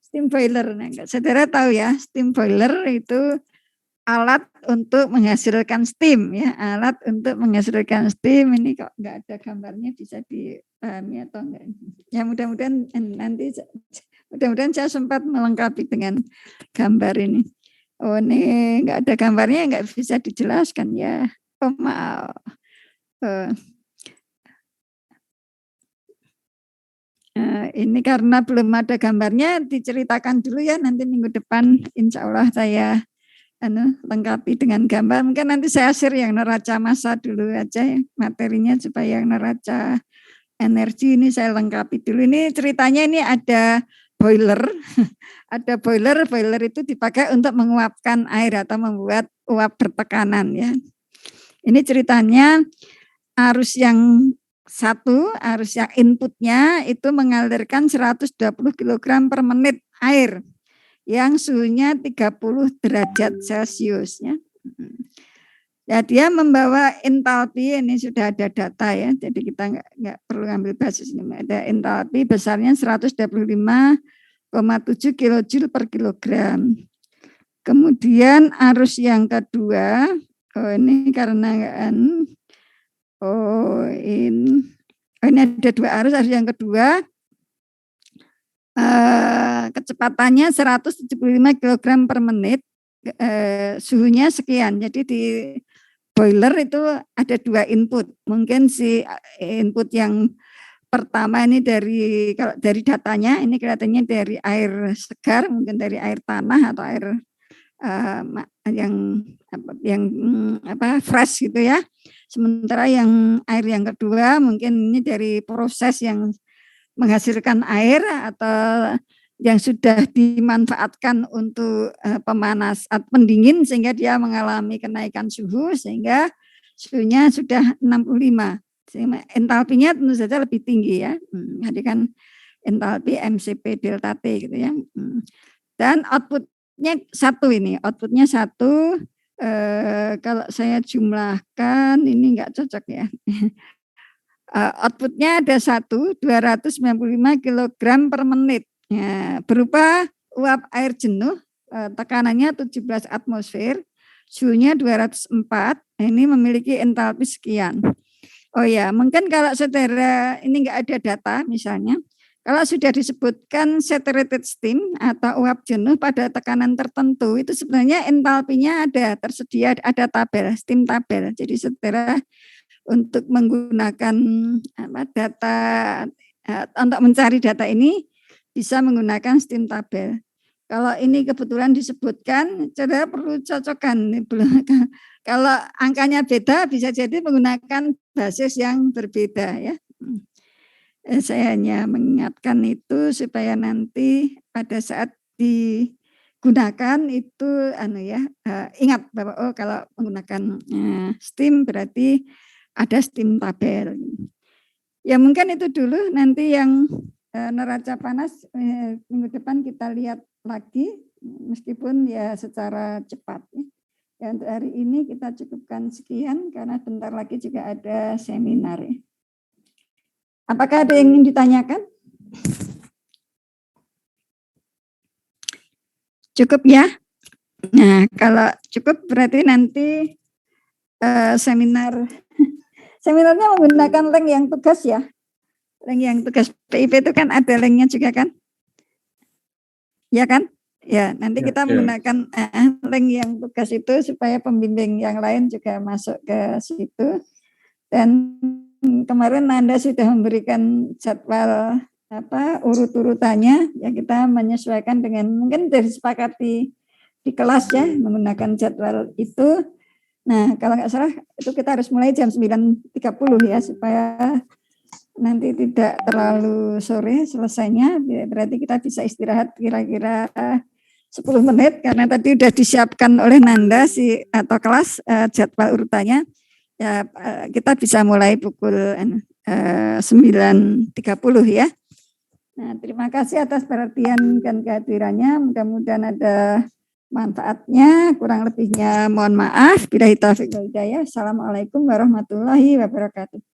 Steam boiler, nah, saudara tahu ya, steam boiler itu alat untuk menghasilkan steam ya, alat untuk menghasilkan steam. Ini kok enggak ada gambarnya, bisa dipahami atau enggak? Ya mudah-mudahan nanti, mudah-mudahan saya sempat melengkapi dengan gambar ini. Oh ini enggak ada gambarnya, enggak bisa dijelaskan ya. Oh maaf. Ini karena belum ada gambarnya, diceritakan dulu ya, nanti minggu depan insya Allah saya lengkapi dengan gambar. Mungkin nanti saya share yang neraca massa dulu aja ya, materinya, supaya yang neraca energi ini saya lengkapi dulu. Ini ceritanya ini ada boiler, ada boiler itu dipakai untuk menguapkan air atau membuat uap bertekanan ya. Ini ceritanya arus yang inputnya itu mengalirkan 120 kg per menit air yang suhunya 30 derajat Celcius ya. Ya, dia membawa entalpi, ini sudah ada data ya, jadi kita nggak perlu ambil basis ini. Ada entalpi besarnya 125,7 kilojoule per kilogram. Kemudian arus yang kedua, ini karena ini ada dua arus yang kedua, kecepatannya 175 kg per menit, suhunya sekian. Jadi di boiler itu ada dua input. Mungkin si input yang pertama ini kalau dari datanya ini kelihatannya dari air segar, mungkin dari air tanah atau air yang fresh gitu ya. Sementara yang air yang kedua mungkin ini dari proses yang menghasilkan air atau yang sudah dimanfaatkan untuk pemanas atau pendingin, sehingga dia mengalami kenaikan suhu sehingga suhunya sudah 65. Sehingga entalpinya tentu saja lebih tinggi ya. Jadi kan entalpi MCP delta T gitu ya. Dan outputnya satu. Kalau saya jumlahkan ini enggak cocok ya. Outputnya ada 295 kg per menit. Ya, berupa uap air jenuh, tekanannya 17 atmosfer, suhunya 204, ini memiliki entalpi sekian. Oh ya, mungkin kalau saudara ini enggak ada data misalnya, kalau sudah disebutkan saturated steam atau uap jenuh pada tekanan tertentu, itu sebenarnya entalpinya tersedia, ada tabel, steam tabel. Jadi saudara untuk menggunakan data, untuk mencari data ini bisa menggunakan steam tabel. Kalau ini kebetulan disebutkan, saudara perlu cocokkan. Kalau angkanya beda, bisa jadi menggunakan basis yang berbeda ya. Saya hanya mengingatkan itu supaya nanti pada saat digunakan itu ingat bahwa kalau menggunakan steam berarti ada steam tabel. Ya mungkin itu dulu, nanti yang neraca panas minggu depan kita lihat lagi, meskipun ya secara cepat. Ya, untuk hari ini kita cukupkan sekian karena bentar lagi juga ada seminar. Ya. Apakah ada yang ingin ditanyakan? Cukup ya? Nah, kalau cukup berarti nanti seminarnya menggunakan link yang tugas ya. Link yang tugas PIP itu kan ada linknya juga kan? Ya kan? Ya, nanti Ya, kita ya. menggunakan link yang tugas itu supaya pembimbing yang lain juga masuk ke situ. Dan kemarin Nanda sudah memberikan jadwal urut-urutannya, ya kita menyesuaikan dengan mungkin dari disepakati di kelas ya menggunakan jadwal itu. Nah, kalau nggak salah itu kita harus mulai jam 9.30 ya supaya nanti tidak terlalu sore selesainya, berarti kita bisa istirahat kira-kira 10 menit karena tadi sudah disiapkan oleh Nanda atau kelas jadwal urutannya. Ya, kita bisa mulai pukul 9.30 ya. Nah, terima kasih atas perhatian dan kehadirannya. Mudah-mudahan ada manfaatnya. Kurang lebihnya mohon maaf. Billahi taufiq wal hidayah. Assalamualaikum warahmatullahi wabarakatuh.